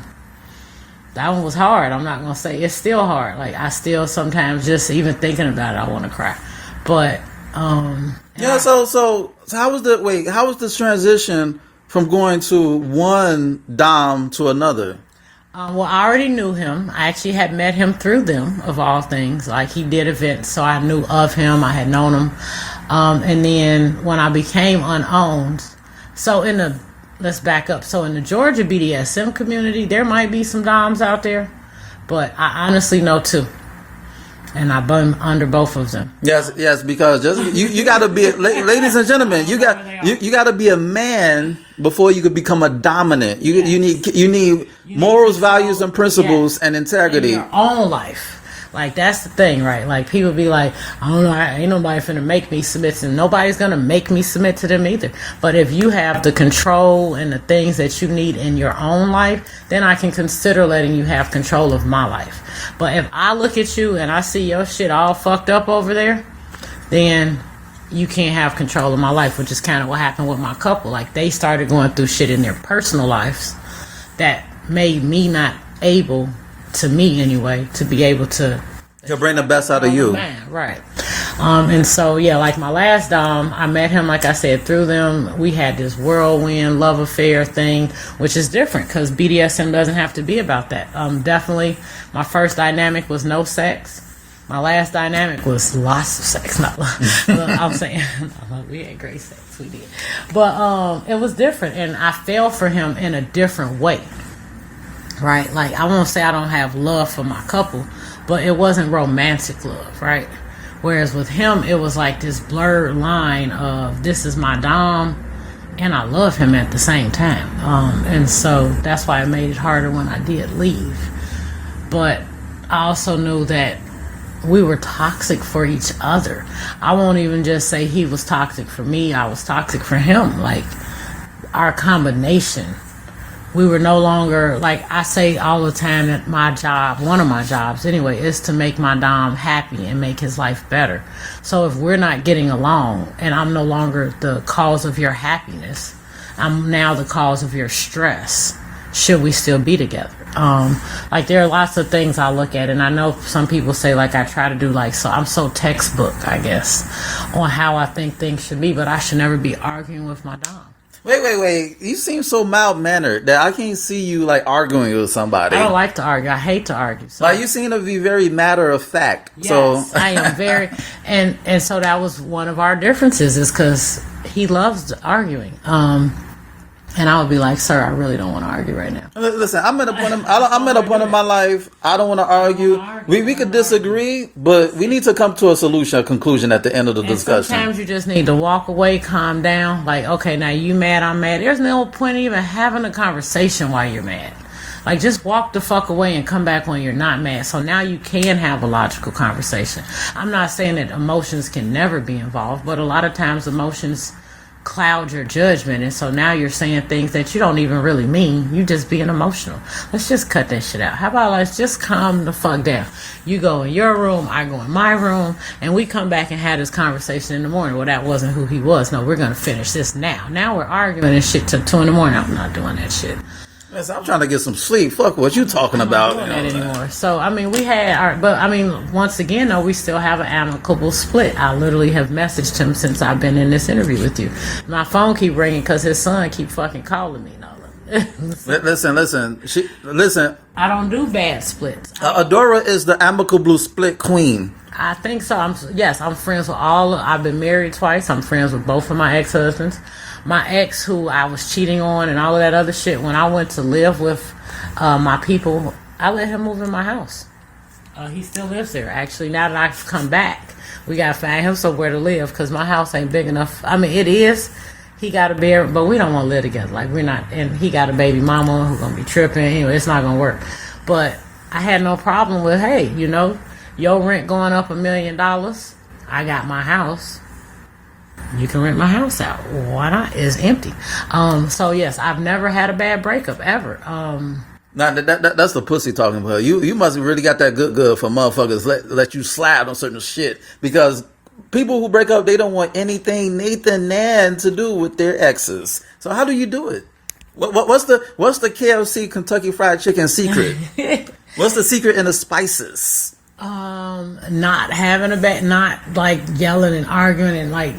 one was hard. I'm not going to say it's still hard. Like I still sometimes just even thinking about it, I want to cry. But, So how was this transition from going to one dom to another? Well, I already knew him. I actually had met him through them, of all things. Like, he did events, so I knew of him. I had known him. And then when I became unowned, let's back up. So in the Georgia BDSM community, there might be some doms out there, but I honestly know two. And I've been under both of them. Yes, because you got to be, ladies and gentlemen, you got to be a man before you could become a dominant. You need morals, values, and principles and integrity. In your own life. Like, that's the thing, right? Like, people be like, I don't know, ain't nobody finna make me submit to them. Nobody's gonna make me submit to them either. But if you have the control and the things that you need in your own life, then I can consider letting you have control of my life. But if I look at you and I see your shit all fucked up over there, then you can't have control of my life, which is kind of what happened with my couple. Like, they started going through shit in their personal lives that made me not able, to me anyway, to be able to bring the best out of you. Right. And so, like my last dom, I met him, like I said, through them. We had this whirlwind love affair thing, which is different because BDSM doesn't have to be about that. Definitely, my first dynamic was no sex. My last dynamic was lots of sex. No, I'm saying, we had great sex. We did. But it was different, and I fell for him in a different way. Right? Like, I won't say I don't have love for my couple, but it wasn't romantic love, right? Whereas with him, it was like this blurred line of, this is my dom, and I love him at the same time. And so that's why it made it harder when I did leave. But I also knew that we were toxic for each other. I won't even just say he was toxic for me. I was toxic for him. Like, our combination, we were no longer, like I say all the time, that my job, one of my jobs anyway, is to make my dom happy and make his life better. So if we're not getting along and I'm no longer the cause of your happiness, I'm now the cause of your stress. Should we still be together? Like there are lots of things I look at, and I know some people say like I try to do like, so I'm so textbook, I guess, on how I think things should be, but I should never be arguing with my dom. Wait. You seem so mild-mannered that I can't see you, like, arguing with somebody. I don't like to argue. I hate to argue. So. Like, you seem to be very matter-of-fact. Yes, so. I am very... And so that was one of our differences, is because he loves arguing. And I would be like, sir, I really don't want to argue right now. Listen, I'm at a point in my life, I don't want to argue. We could disagree, but we need to come to a conclusion at the end of the discussion. Sometimes you just need to walk away, calm down. Like, okay, now you mad, I'm mad. There's no point in even having a conversation while you're mad. Like, just walk the fuck away and come back when you're not mad. So now you can have a logical conversation. I'm not saying that emotions can never be involved, but a lot of times emotions cloud your judgment, and so now you're saying things that you don't even really mean. You just being emotional. Let's just cut that shit out. How about let's just calm the fuck down? You go in your room, I go in my room, and we come back and have this conversation in the morning. Well, that wasn't who he was. No, we're gonna finish this now. Now we're arguing and shit till 2 a.m. I'm not doing that shit. Listen, I'm trying to get some sleep. Fuck what you talking about. I'm not doing that anymore. So, I mean, we had our... But, I mean, once again, though, we still have an amicable split. I literally have messaged him since I've been in this interview with you. My phone keep ringing because his son keep fucking calling me. Listen. I don't do bad splits. Adora is the amicable split queen. I think so. I'm friends with all... I've been married twice. I'm friends with both of my ex-husbands. My ex, who I was cheating on and all of that other shit, when I went to live with my people, I let him move in my house. He still lives there. Actually, now that I've come back, we got to find him somewhere to live because my house ain't big enough. I mean, it is. He got a bear, but we don't want to live together. Like, we're not. And he got a baby mama who's going to be tripping. Anyway, it's not going to work. But I had no problem with, hey, you know, your rent going up $1 million. I got my house. You can rent my house out. Why not? It's empty. So yes, I've never had a bad breakup ever. Now that's the pussy talking about. You must have really got that good for motherfuckers let you slide on certain shit, because people who break up, they don't want anything Nathan Nan to do with their exes. So how do you do it? What's the KFC Kentucky Fried Chicken secret? What's the secret in the spices? Not having a bad, not like yelling and arguing and like,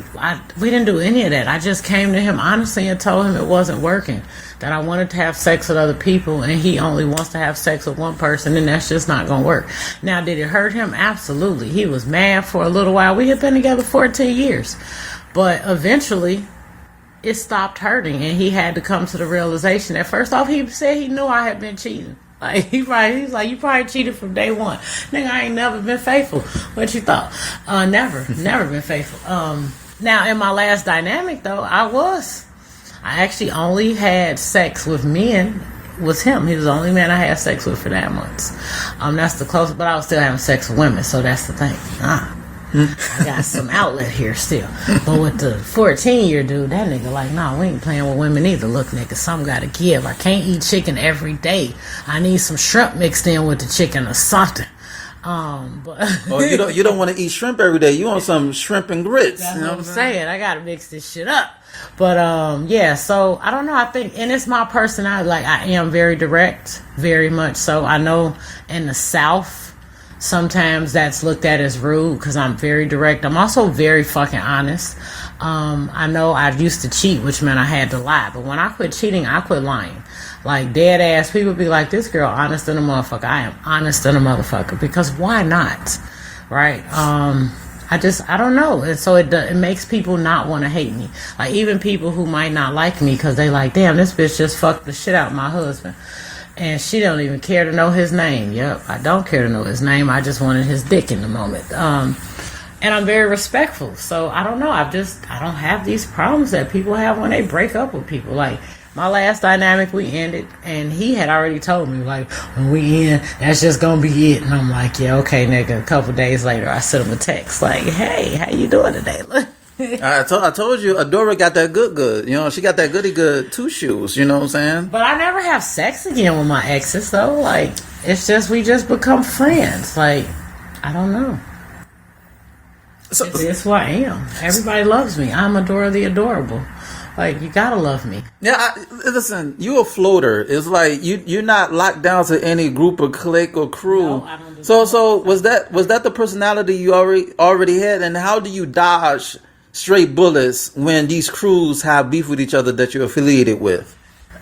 we didn't do any of that. I just came to him honestly and told him it wasn't working, that I wanted to have sex with other people and he only wants to have sex with one person, and that's just not gonna work. Now, did it hurt him? Absolutely. He was mad for a little while. We had been together 14 years, but eventually it stopped hurting and he had to come to the realization that first off, he said he knew I had been cheating. Like, he's like, you probably cheated from day one. Nigga, I ain't never been faithful. What you thought? Never been faithful. Now, in my last dynamic, though, I actually only had sex with men. Was him. He was the only man I had sex with for that months. That's the closest, but I was still having sex with women, so that's the thing. I got some outlet here still. But with the 14-year dude, that nigga like, nah, we ain't playing with women either. Look, nigga, something gotta give. I can't eat chicken every day. I need some shrimp mixed in with the chicken or something. But you don't want to eat shrimp every day. You want some shrimp and grits. That's what I'm saying. I gotta mix this shit up. But yeah, so I don't know. I think, and it's my personality. Like, I am very direct, very much so. I know in the South, sometimes that's looked at as rude because I'm very direct. I'm also very fucking honest. I know I used to cheat, which meant I had to lie. But when I quit cheating, I quit lying. Like, dead ass, people be like, this girl honest than a motherfucker. I am honest than a motherfucker, because why not? Right? I don't know. And so it makes people not want to hate me. Like, even people who might not like me because they like, damn, this bitch just fucked the shit out of my husband. And she don't even care to know his name. Yep, I don't care to know his name. I just wanted his dick in the moment. And I'm very respectful. So I don't know. I don't have these problems that people have when they break up with people. Like, my last dynamic, we ended, and he had already told me, like, when we end, that's just gonna be it. And I'm like, yeah, okay, nigga. A couple days later, I sent him a text like, hey, how you doing today? I told you, Adora got that good. You know, she got that goody good two shoes. You know what I'm saying? But I never have sex again with my exes, though. Like, it's just, we just become friends. Like, I don't know. So, it's who I am. Everybody loves me. I'm Adora the Adorable. Like, you gotta love me. Yeah, listen, you a floater. It's like you're not locked down to any group or clique or crew. No, I don't do So was that the personality you already had, and how do you dodge straight bullets when these crews have beef with each other that you're affiliated with?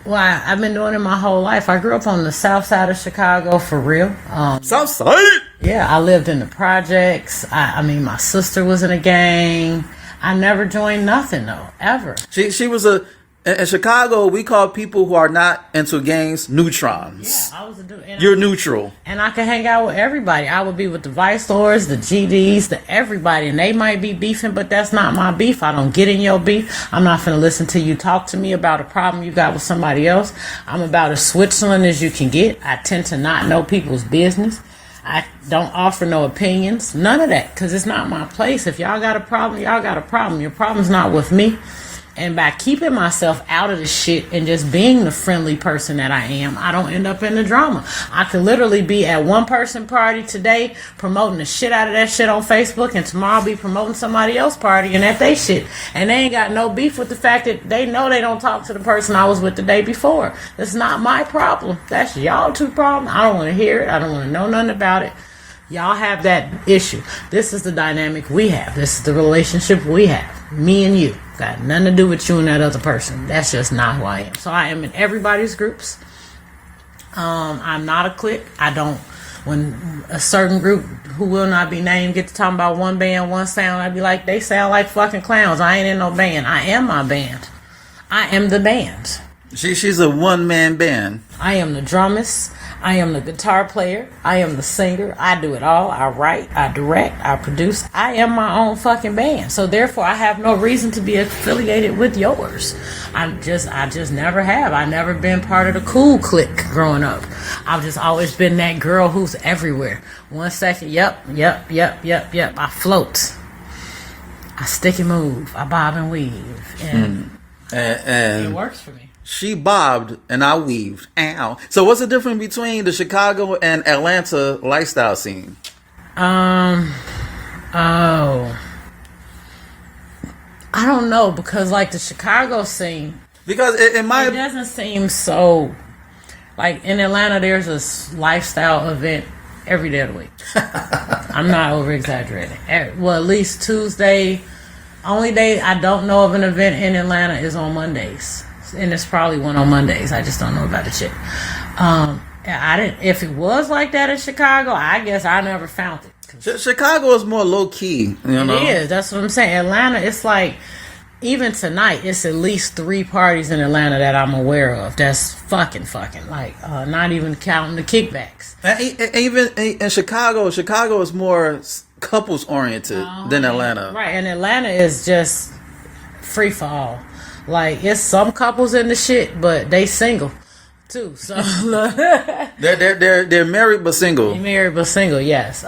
Well, I've been doing it my whole life. I grew up on the south side of Chicago, for real. South side? Yeah, I lived in the projects. I mean, my sister was in a gang. I never joined nothing, though, ever. She was in Chicago, we call people who are not into gangs neutrons. Yeah, I was a dude. You're neutral. And I could hang out with everybody. I would be with the vice lords, the GDs, the everybody. And they might be beefing, but that's not my beef. I don't get in your beef. I'm not finna listen to you talk to me about a problem you got with somebody else. I'm about as Switzerland as you can get. I tend to not know people's business. I don't offer no opinions. None of that. Because it's not my place. If y'all got a problem, y'all got a problem. Your problem's not with me. And by keeping myself out of the shit and just being the friendly person that I am, I don't end up in the drama. I could literally be at one person party today promoting the shit out of that shit on Facebook, and tomorrow I'll be promoting somebody else party and at they shit. And they ain't got no beef with the fact that they know they don't talk to the person I was with the day before. That's not my problem. That's y'all two problem. I don't want to hear it. I don't want to know nothing about it. Y'all have that issue. This is the dynamic we have. This is the relationship we have. Me and you. Got nothing to do with you and that other person. That's just not who I am. So I am in everybody's groups. I'm not a clique. I don't. When a certain group who will not be named get to talking about one band, one sound, I'd be like, they sound like fucking clowns. I ain't in no band. I am my band. I am the band. She's a one-man band. I am the drummist. I am the guitar player. I am the singer. I do it all. I write, I direct, I produce. I am my own fucking band. So therefore, I have no reason to be affiliated with yours. I just never have. I've never been part of the cool clique growing up. I've just always been that girl who's everywhere. 1 second, yep. I float. I stick and move. I bob and weave. And it works for me. She bobbed and I weaved. Ow. So what's the difference between the Chicago and Atlanta lifestyle scene? I don't know, because like the Chicago scene, because it doesn't seem so. Like in Atlanta, there's a lifestyle event every day of the week. I'm not over exaggerating. Well, at least Tuesday. Only day I don't know of an event in Atlanta is on Mondays. And there's probably one on Mondays. I just don't know about the shit. I didn't. If it was like that in Chicago, I guess I never found it. Chicago is more low key. You know? It is. That's what I'm saying. Atlanta, it's like even tonight, it's at least 3 parties in Atlanta that I'm aware of. That's fucking like not even counting the kickbacks. And even in Chicago is more couples oriented than Atlanta. Right, and Atlanta is just free for all. Like, it's some couples in the shit, but they single too. So they're married but single. Married but single, yes.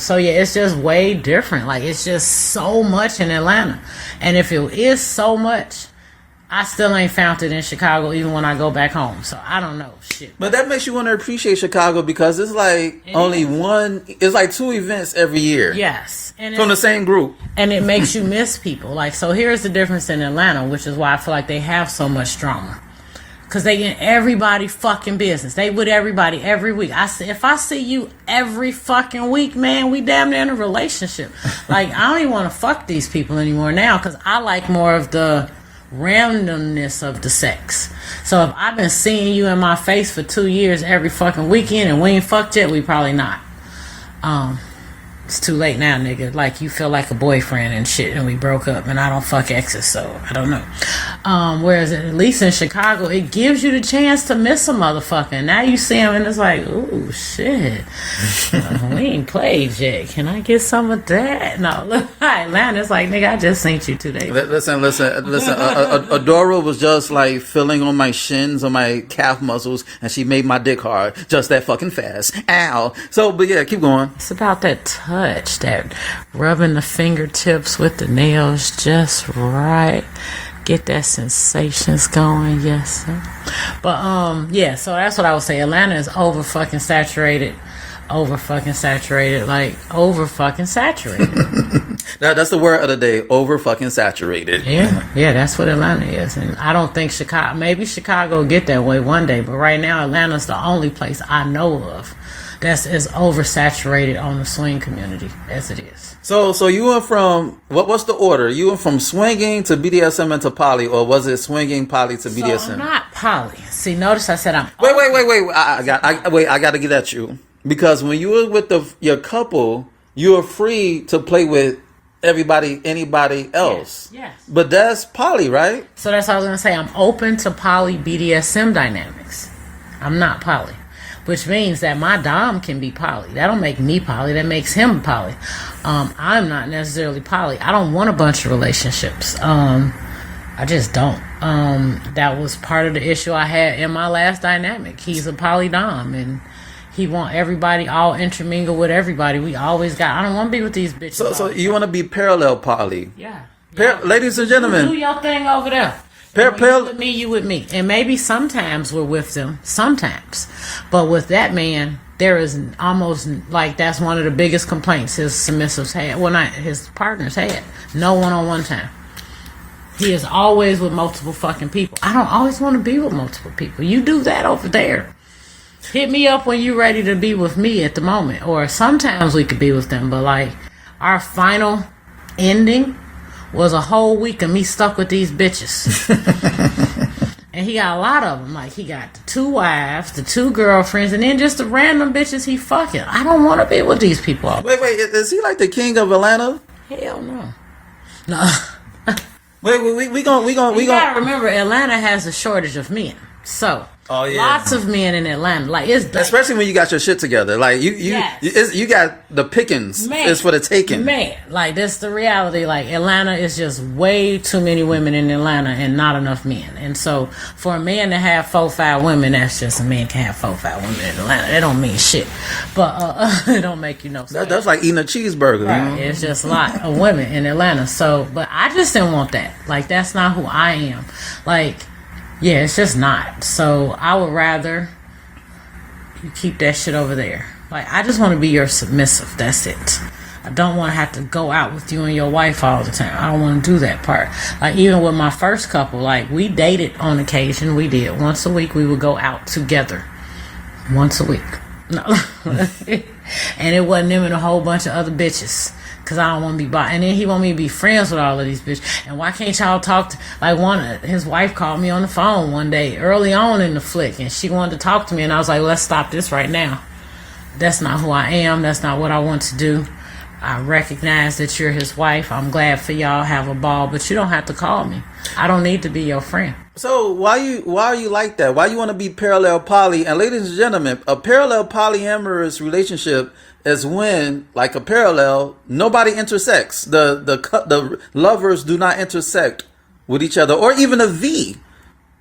So yeah, it's just way different. Like, it's just so much in Atlanta, and if it is so much, I still ain't found it in Chicago, even when I go back home. So I don't know shit. But that makes you want to appreciate Chicago, because it's like it's like 2 events every year. Yes. And from the same group. And it makes you miss people. Like, so here's the difference in Atlanta, which is why I feel like they have so much drama. Because they in everybody fucking business. They with everybody every week. If I see you every fucking week, man, we damn near in a relationship. Like, I don't even want to fuck these people anymore now, because I like more of the randomness of the sex. So if I've been seeing you in my face for 2 years every fucking weekend and we ain't fucked yet, we probably not. It's too late now, nigga. Like, you feel like a boyfriend and shit, and we broke up, and I don't fuck exes, so I don't know. Whereas at least in Chicago, it gives you the chance to miss a motherfucker. And now you see him, and it's like, ooh, shit. We ain't played yet. Can I get some of that? No, look, Atlanta, it's like, nigga, I just seen you 2 days. Listen. Adora was just like feeling on my shins, on my calf muscles, and she made my dick hard just that fucking fast. Ow. So, but yeah, keep going. It's about that touch, that rubbing the fingertips with the nails just right. Get that sensations going, yes sir. But yeah, so that's what I would say. Atlanta is over fucking saturated. That's the word of the day. Over fucking saturated. Yeah, that's what Atlanta is. And I don't think maybe Chicago will get that way one day, but right now Atlanta's the only place I know of that's as oversaturated on the swing community as it is. So you went from, what's the order? You went from swinging to BDSM into poly, or was it swinging, poly to BDSM? So I'm not poly. See, notice I said I'm... Wait. I got to get at you. Because when you were with your couple, you were free to play with anybody else. Yes. But that's poly, right? So that's what I was going to say. I'm open to poly BDSM dynamics. I'm not poly. Which means that my dom can be poly. That don't make me poly. That makes him poly. I'm not necessarily poly. I don't want a bunch of relationships. I just don't. That was part of the issue I had in my last dynamic. He's a poly dom, and he want everybody all intermingle with everybody. We always got... I don't want to be with these bitches. So you want to be parallel poly? Yeah. Ladies and gentlemen. Do your thing over there. You with me, you with me. And maybe sometimes we're with them. Sometimes. But with that man, there is almost like that's one of the biggest complaints his submissives had. Well, not his partners had. No one-on-one time. He is always with multiple fucking people. I don't always want to be with multiple people. You do that over there. Hit me up when you're ready to be with me at the moment. Or sometimes we could be with them. But like our final ending was a whole week of me stuck with these bitches. And he got a lot of them. Like, he got the 2 wives, the 2 girlfriends, and then just the random bitches he fucking. I don't want to be with these people. Wait, is he like the king of Atlanta? Hell no. No. we gotta remember, Atlanta has a shortage of men. So... Oh, yeah. Lots of men in Atlanta. Like, it's especially when you got your shit together. Like you got the pickings. It's for the taking. Man, like that's the reality. Like Atlanta is just way too many women in Atlanta and not enough men. And so for a man to have 4-5 women, that's just a man can have 4-5 women in Atlanta. That don't mean shit. But it don't make you no sense. That's like eating a cheeseburger. Right. You know? It's just a lot of women in Atlanta. So, but I just didn't want that. Like that's not who I am. Like. Yeah, it's just not. So I would rather you keep that shit over there. Like, I just want to be your submissive. That's it. I don't want to have to go out with you and your wife all the time. I don't want to do that part. Like, even with my first couple, like, we dated on occasion. We did. Once a week, we would go out together. Once a week. No. And it wasn't him and a whole bunch of other bitches. Because I don't want to be by. And then he want me to be friends with all of these bitches. And why can't y'all talk to... Like, his wife called me on the phone one day early on in the flick. And she wanted to talk to me. And I was like, let's stop this right now. That's not who I am. That's not what I want to do. I recognize that you're his wife. I'm glad for y'all. Have a ball. But you don't have to call me. I don't need to be your friend. So why are you like that? Why you want to be parallel poly? And ladies and gentlemen, a parallel polyamorous relationship is when, like a parallel, nobody intersects. The lovers do not intersect with each other, or even a V.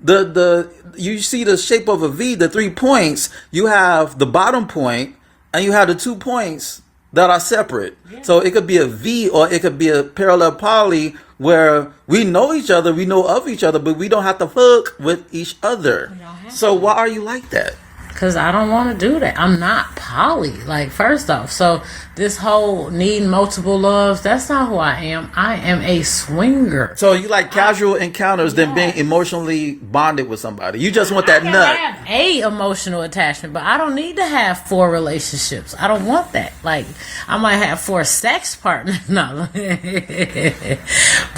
You see the shape of a V, the 3 points. You have the bottom point, and you have the 2 points that are separate. Yeah. So it could be a V, or it could be a parallel poly where we know each other, we know of each other, but we don't have to fuck with each other. So why are you like that? Because I don't want to do that. I'm not poly. Like, first off. So this whole needing multiple loves, that's not who I am. I am a swinger. So you like casual encounters than being emotionally bonded with somebody. You just want that nut. I have a emotional attachment, but I don't need to have 4 relationships. I don't want that. Like, I might have 4 sex partners. No.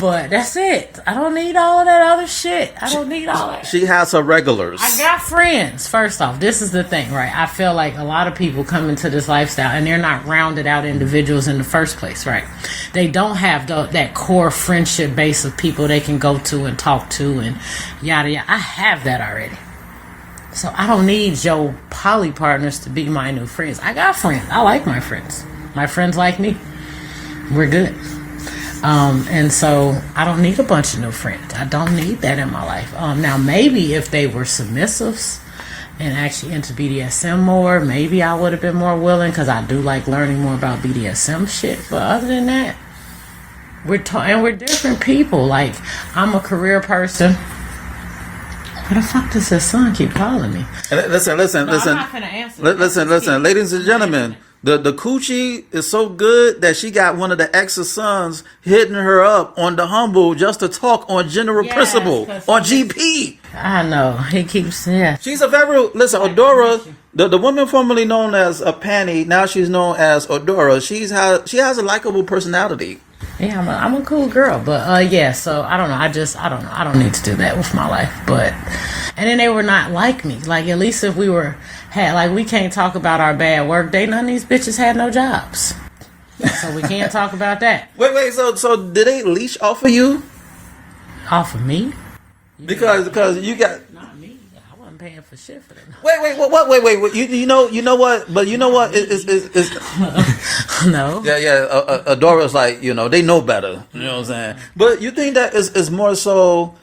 But that's it. I don't need all of that other shit. I don't need all that. She has her regulars. I got friends. First off, this is the thing, right? I feel like a lot of people come into this lifestyle and they're not rounded out individuals in the first place, right? They don't have that core friendship base of people they can go to and talk to and yada yada. I have that already. So I don't need your poly partners to be my new friends. I got friends. I like my friends. My friends like me. We're good. And so I don't need a bunch of new friends. I don't need that in my life. Now maybe if they were submissives and actually into BDSM more, maybe I would have been more willing, because I do like learning more about BDSM shit. But other than that, we're different people. Like, I'm a career person. Why the fuck does his son keep calling me? Listen. I'm not gonna answer. Listen. Ladies and gentlemen, The coochie is so good that she got one of the ex's sons hitting her up on the humble just to talk on general principle, on GP. I know. He keeps, She's a very, listen, Adora, the woman formerly known as a Panty, now she's known as Adora. She has a likable personality. Yeah, I'm a cool girl, but so I don't know. I don't know. I don't need to do that with my life, but and then they were not like me. Like at least if we we can't talk about our bad work day. None of these bitches had no jobs, so we can't talk about that. Wait. So did they leash off of you? Off of me? Because you got. Paying for shit for them. Wait. You know what? But you know what? It's no. Yeah. Adora's like, they know better. You know what I'm saying? But you think that is more so,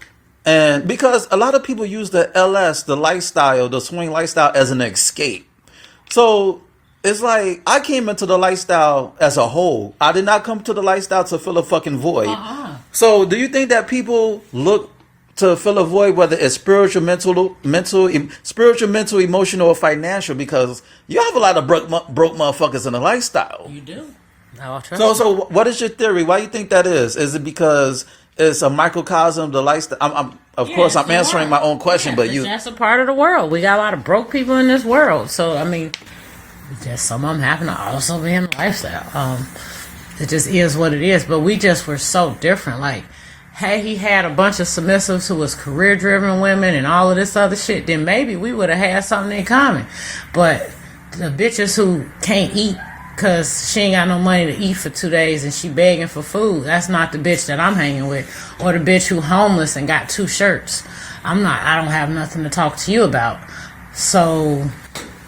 and because a lot of people use the LS, the lifestyle, the swing lifestyle, as an escape. So it's like I came into the lifestyle as a whole. I did not come to the lifestyle to fill a fucking void. So do you think that people look to fill a void, whether it's spiritual, mental, emotional, or financial? Because you have a lot of broke motherfuckers in the lifestyle. You do. So what is your theory? Why do you think that is? Is it because it's a microcosm, the lifestyle? I'm answering my own question, but that's a part of the world. We got a lot of broke people in this world. So I mean, just some of them happen to also be in the lifestyle. It just is what it is. But we just were so different. Like, had he had a bunch of submissives who was career-driven women and all of this other shit, then maybe we would have had something in common. But the bitches who can't eat because she ain't got no money to eat for 2 days and she begging for food, that's not the bitch that I'm hanging with. Or the bitch who homeless and got 2 shirts. I don't have nothing to talk to you about. So,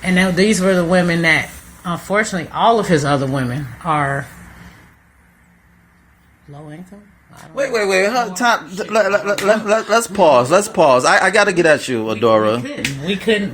and these were the women that, unfortunately, all of his other women are low income. Wait. Let's pause. I got to get at you, Adora.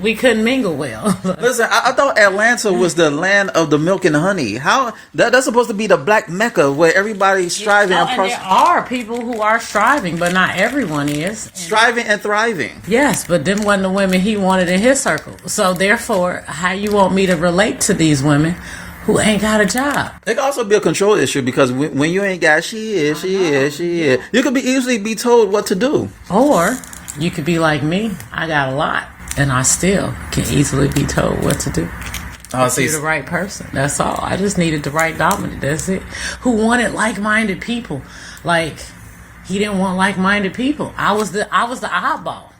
We couldn't mingle well. Listen, I thought Atlanta was the land of the milk and honey. How that's supposed to be the black Mecca where everybody's striving and there are people who are striving, but not everyone is striving and thriving. Yes, but them wasn't the women he wanted in his circle. So therefore, how you want me to relate to these women who ain't got a job? It can also be a control issue because when you ain't got, she is. You could easily be told what to do. Or you could be like me. I got a lot, and I still can easily be told what to do. You're the right person. That's all. I just needed the right dominant. That's it. Who wanted like-minded people? Like, he didn't want like-minded people. I was the oddball.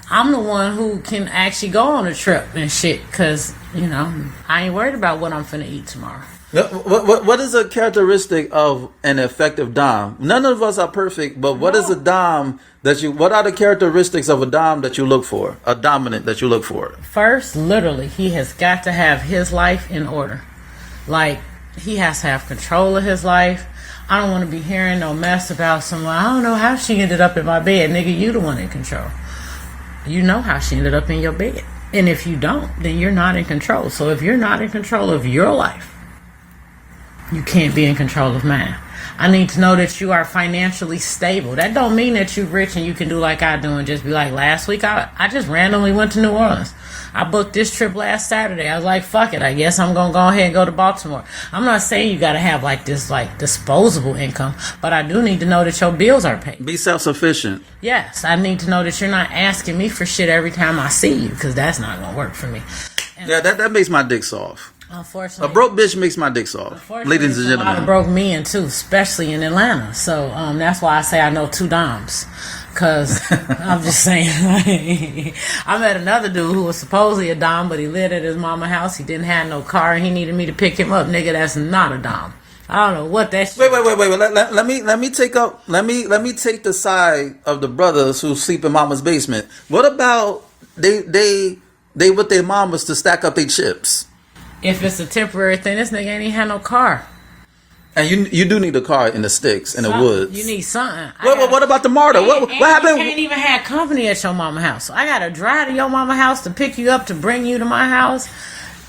I'm the one who can actually go on a trip and shit because, I ain't worried about what I'm finna eat tomorrow. What is a characteristic of an effective dom? None of us are perfect, but what is a dom what are the characteristics of a dom that you look for? A dominant that you look for? First, literally, he has got to have his life in order. Like, he has to have control of his life. I don't want to be hearing no mess about someone. I don't know how she ended up in my bed. Nigga, you the one in control. You know how she ended up in your bed. And if you don't, then you're not in control. So if you're not in control of your life, you can't be in control of mine. I need to know that you are financially stable. That don't mean that you're rich and you can do like I do and just be like, last week I just randomly went to New Orleans. I booked this trip last Saturday. I was like, fuck it. I guess I'm going to go ahead and go to Baltimore. I'm not saying you got to have this disposable income, but I do need to know that your bills are paid. Be self-sufficient. Yes. I need to know that you're not asking me for shit every time I see you because that's not going to work for me. And that makes my dick soft. Unfortunately, a broke bitch makes my dick soft. Ladies and gentlemen, a lot of broke men too, especially in Atlanta. So that's why I say I know 2 doms. Cause I'm just saying, I met another dude who was supposedly a dom, but he lived at his mama's house. He didn't have no car, and he needed me to pick him up. Nigga, that's not a dom. I don't know what that shit. Wait. Let me take the side of the brothers who sleep in mama's basement. What about they with their mamas to stack up their chips? If it's a temporary thing, this nigga ain't even had no car. And you do need a car in the sticks, in the woods. You need something. What about the martyr? What happened? You can't even have company at your mama house. So I got to drive to your mama house to pick you up to bring you to my house.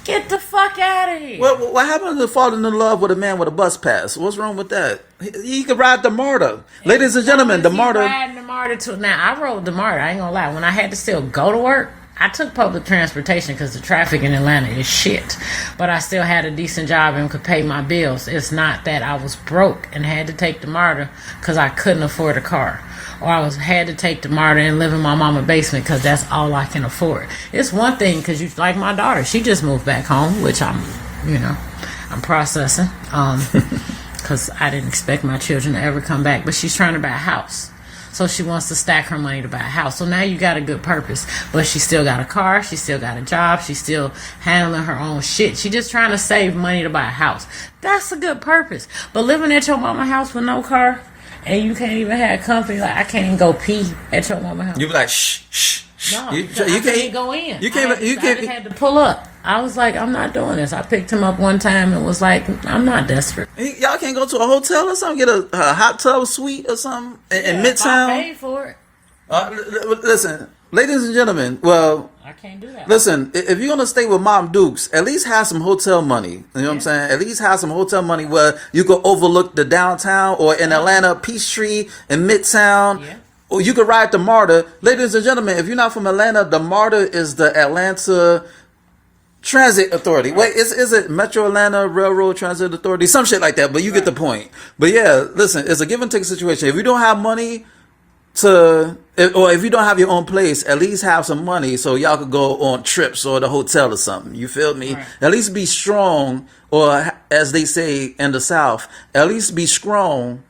Get the fuck out of here. What happened to falling in love with a man with a bus pass? What's wrong with that? He could ride the martyr. Ladies and gentlemen, the martyr. Riding the martyr too. Now, I rode the martyr. I ain't going to lie. When I had to still go to work, I took public transportation because the traffic in Atlanta is shit. But I still had a decent job and could pay my bills. It's not that I was broke and had to take the MARTA because I couldn't afford a car. Or had to take the MARTA and live in my mama's basement because that's all I can afford. It's one thing because you like my daughter. She just moved back home, which I'm processing. Because I didn't expect my children to ever come back. But she's trying to buy a house. So she wants to stack her money to buy a house. So now you got a good purpose. But she still got a car. She still got a job. She's still handling her own shit. She just trying to save money to buy a house. That's a good purpose. But living at your mama's house with no car, and you can't even have company, like I can't even go pee at your mama's house. You be like, shh. No, you I can't go in. You can't. I just had to pull up. I was like, I'm not doing this. I picked him up one time and was like, I'm not desperate. Y'all can't go to a hotel or something, get a hot tub suite or something in Midtown. I paid for it. Listen, ladies and gentlemen. Well, I can't do that. Listen, if you're gonna stay with Mom Dukes, at least have some hotel money. You know what I'm saying? At least have some hotel money where you could overlook the downtown, or in Atlanta, Peachtree and Midtown. Yeah. Or you could ride the MARTA. Ladies and gentlemen, if you're not from Atlanta, the MARTA is the Atlanta Transit Authority. Wait, is it Metro Atlanta Railroad Transit Authority? Some shit like that, but you get the point. But yeah, listen, it's a give and take situation. If you don't have money or if you don't have your own place, at least have some money so y'all could go on trips or the hotel or something. You feel me? Right. At least be strong, or as they say in the South, at least be strong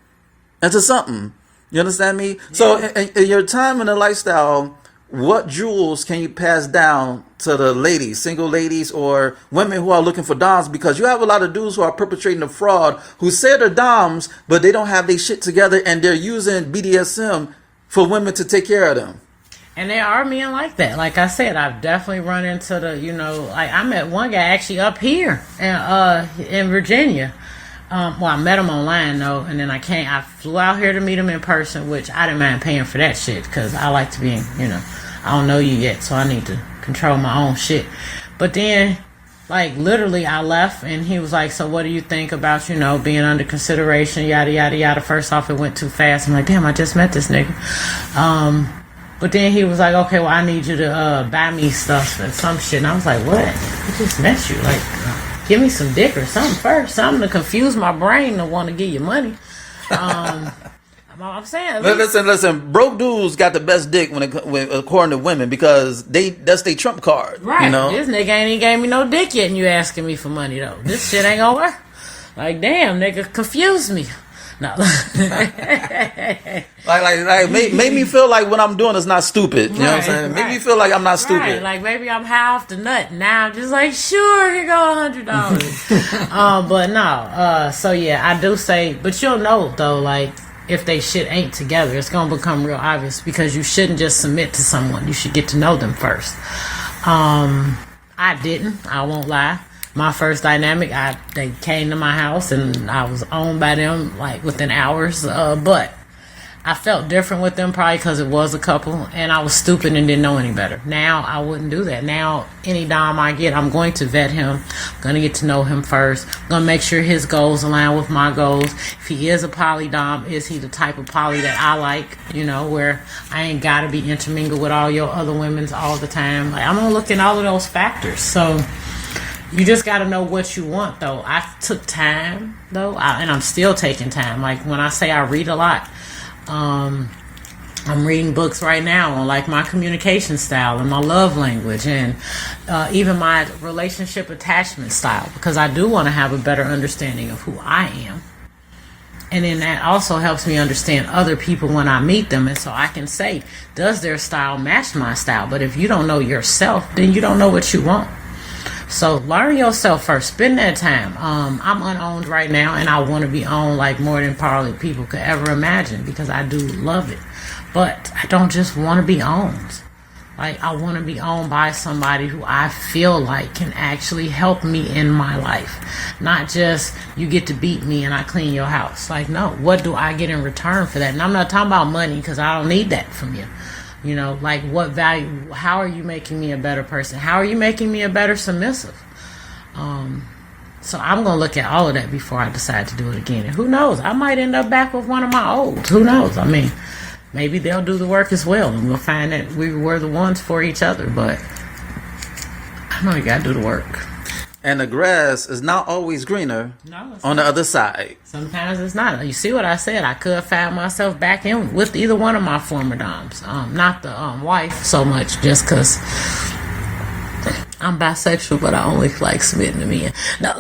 into something. You understand me? Yeah. So in your time in the lifestyle, what jewels can you pass down to the ladies, single ladies, or women who are looking for doms? Because you have a lot of dudes who are perpetrating a fraud, who say they're doms, but they don't have their shit together, and they're using BDSM for women to take care of them. And there are men like that. Like I said, I've definitely run into like I met one guy actually up here in Virginia. Well, I met him online though, and then I flew out here to meet him in person, which I didn't mind paying for that shit because I like to be I don't know you yet, so I need to control my own shit. But then, like, literally I left and he was like, so what do you think about, being under consideration, yada, yada, yada. First off, it went too fast. I'm like, damn, I just met this nigga. But then he was like, okay, well, I need you to buy me stuff and some shit. And I was like, what? I just met you. Like, give me some dick or something first. Something to confuse my brain to want to give you money. I'm saying. Listen. Broke dudes got the best dick when according to women, because that's their trump card. Right. This nigga ain't even gave me no dick yet, and you asking me for money though. This shit ain't gonna work. Like, damn, nigga, confuse me. No. like make me feel like what I'm doing is not stupid. You know what I'm saying? Make me feel like I'm not stupid. Right. Like, maybe I'm high off the nut. Now I'm just like, sure, here go $100. But no. So yeah, I do say, but you'll know though, like, if they shit ain't together, it's gonna become real obvious, because you shouldn't just submit to someone. You should get to know them first. I didn't. I won't lie. My first dynamic, they came to my house and I was owned by them like within hours. But I felt different with them, probably because it was a couple and I was stupid and didn't know any better. Now I wouldn't do that. Now any dom I get, I'm going to vet him. I'm going to get to know him first. I'm going to make sure his goals align with my goals. If he is a poly dom, is he the type of poly that I like? Where I ain't got to be intermingled with all your other women's all the time. Like, I'm going to look at all of those factors. So you just got to know what you want, though. I took time, though, and I'm still taking time. Like, when I say I read a lot, I'm reading books right now on, like, my communication style and my love language, and even my relationship attachment style, because I do want to have a better understanding of who I am. And then that also helps me understand other people when I meet them, and so I can say, does their style match my style? But if you don't know yourself, then you don't know what you want. So learn yourself first. Spend that time. I'm unowned right now, and I want to be owned like more than probably people could ever imagine, because I do love it. But I don't just want to be owned. Like, I want to be owned by somebody who I feel like can actually help me in my life. Not just, you get to beat me and I clean your house. Like, no, what do I get in return for that? And I'm not talking about money, because I don't need that from you. Like, what value, how are you making me a better person? How are you making me a better submissive? So I'm going to look at all of that before I decide to do it again. And who knows? I might end up back with one of my olds. Who knows? I mean, maybe they'll do the work as well, and we'll find that we were the ones for each other. But know you gotta do the work. And the grass is not always greener on the other side. Sometimes it's not. You see what I said? I could find myself back in with either one of my former doms. Not the wife so much, just because I'm bisexual, but I only like submitting to men. No,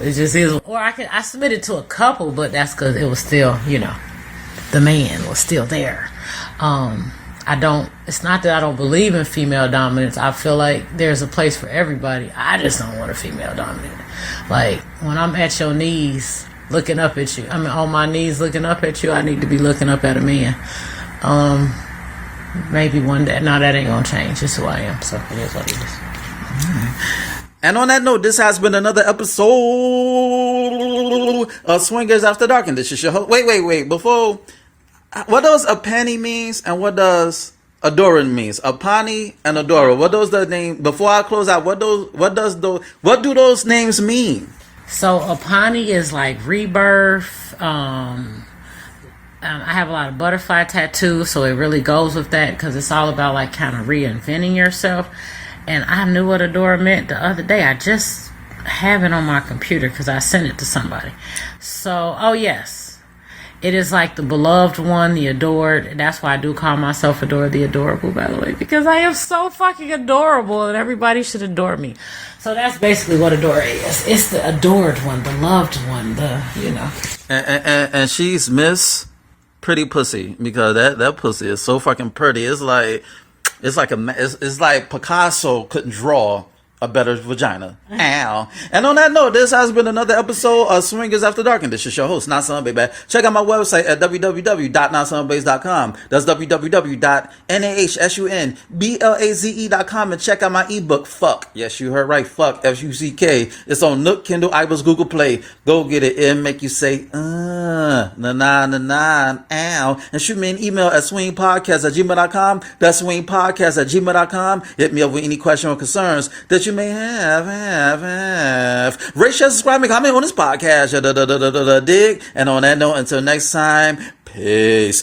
it just is. Or I submitted to a couple, but that's because it was still, the man was still there. It's not that I don't believe in female dominance. I feel like there's a place for everybody. I just don't want a female dominant. Like, when I'm at your knees looking up at you, on my knees looking up at you, I need to be looking up at a man. Maybe one day. No, that ain't gonna change. It's who I am, so it is what it is. And on that note, this has been another episode of Swingers After Dark, and this is your host. Wait. Before... What does a panty means and what does Adora means? A pani and Adora. What does the name? Before I close out, what do those names mean? So a pani is like rebirth. I have a lot of butterfly tattoos, so it really goes with that because it's all about like kind of reinventing yourself. And I knew what Adora meant the other day. I just have it on my computer because I sent it to somebody. So, oh yes. It is like the beloved one, the adored. And that's why I do call myself Adora the Adorable, by the way. Because I am so fucking adorable and everybody should adore me. So that's basically what Adora is. It's the adored one, the loved one, And she's Miss Pretty Pussy. Because that pussy is so fucking pretty. It's like Picasso couldn't draw a better vagina. Ow. And on that note, this has been another episode of Swingers After Dark, and this is your host, Not Son Baby. Check out my website at www.notsonbase.com. That's www.nahsunblaze.com, and check out my ebook, Fuck. Yes, you heard right, Fuck, F-U-C-K. It's on Nook, Kindle, iBooks, Google Play. Go get it. It'll make you say, ow. And shoot me an email at swingpodcast@gmail.com. That's swingpodcast@gmail.com. Hit me up with any question or concerns that you may have. Rate, share, subscribe, and comment on this podcast. Dig. And on that note, until next time, peace.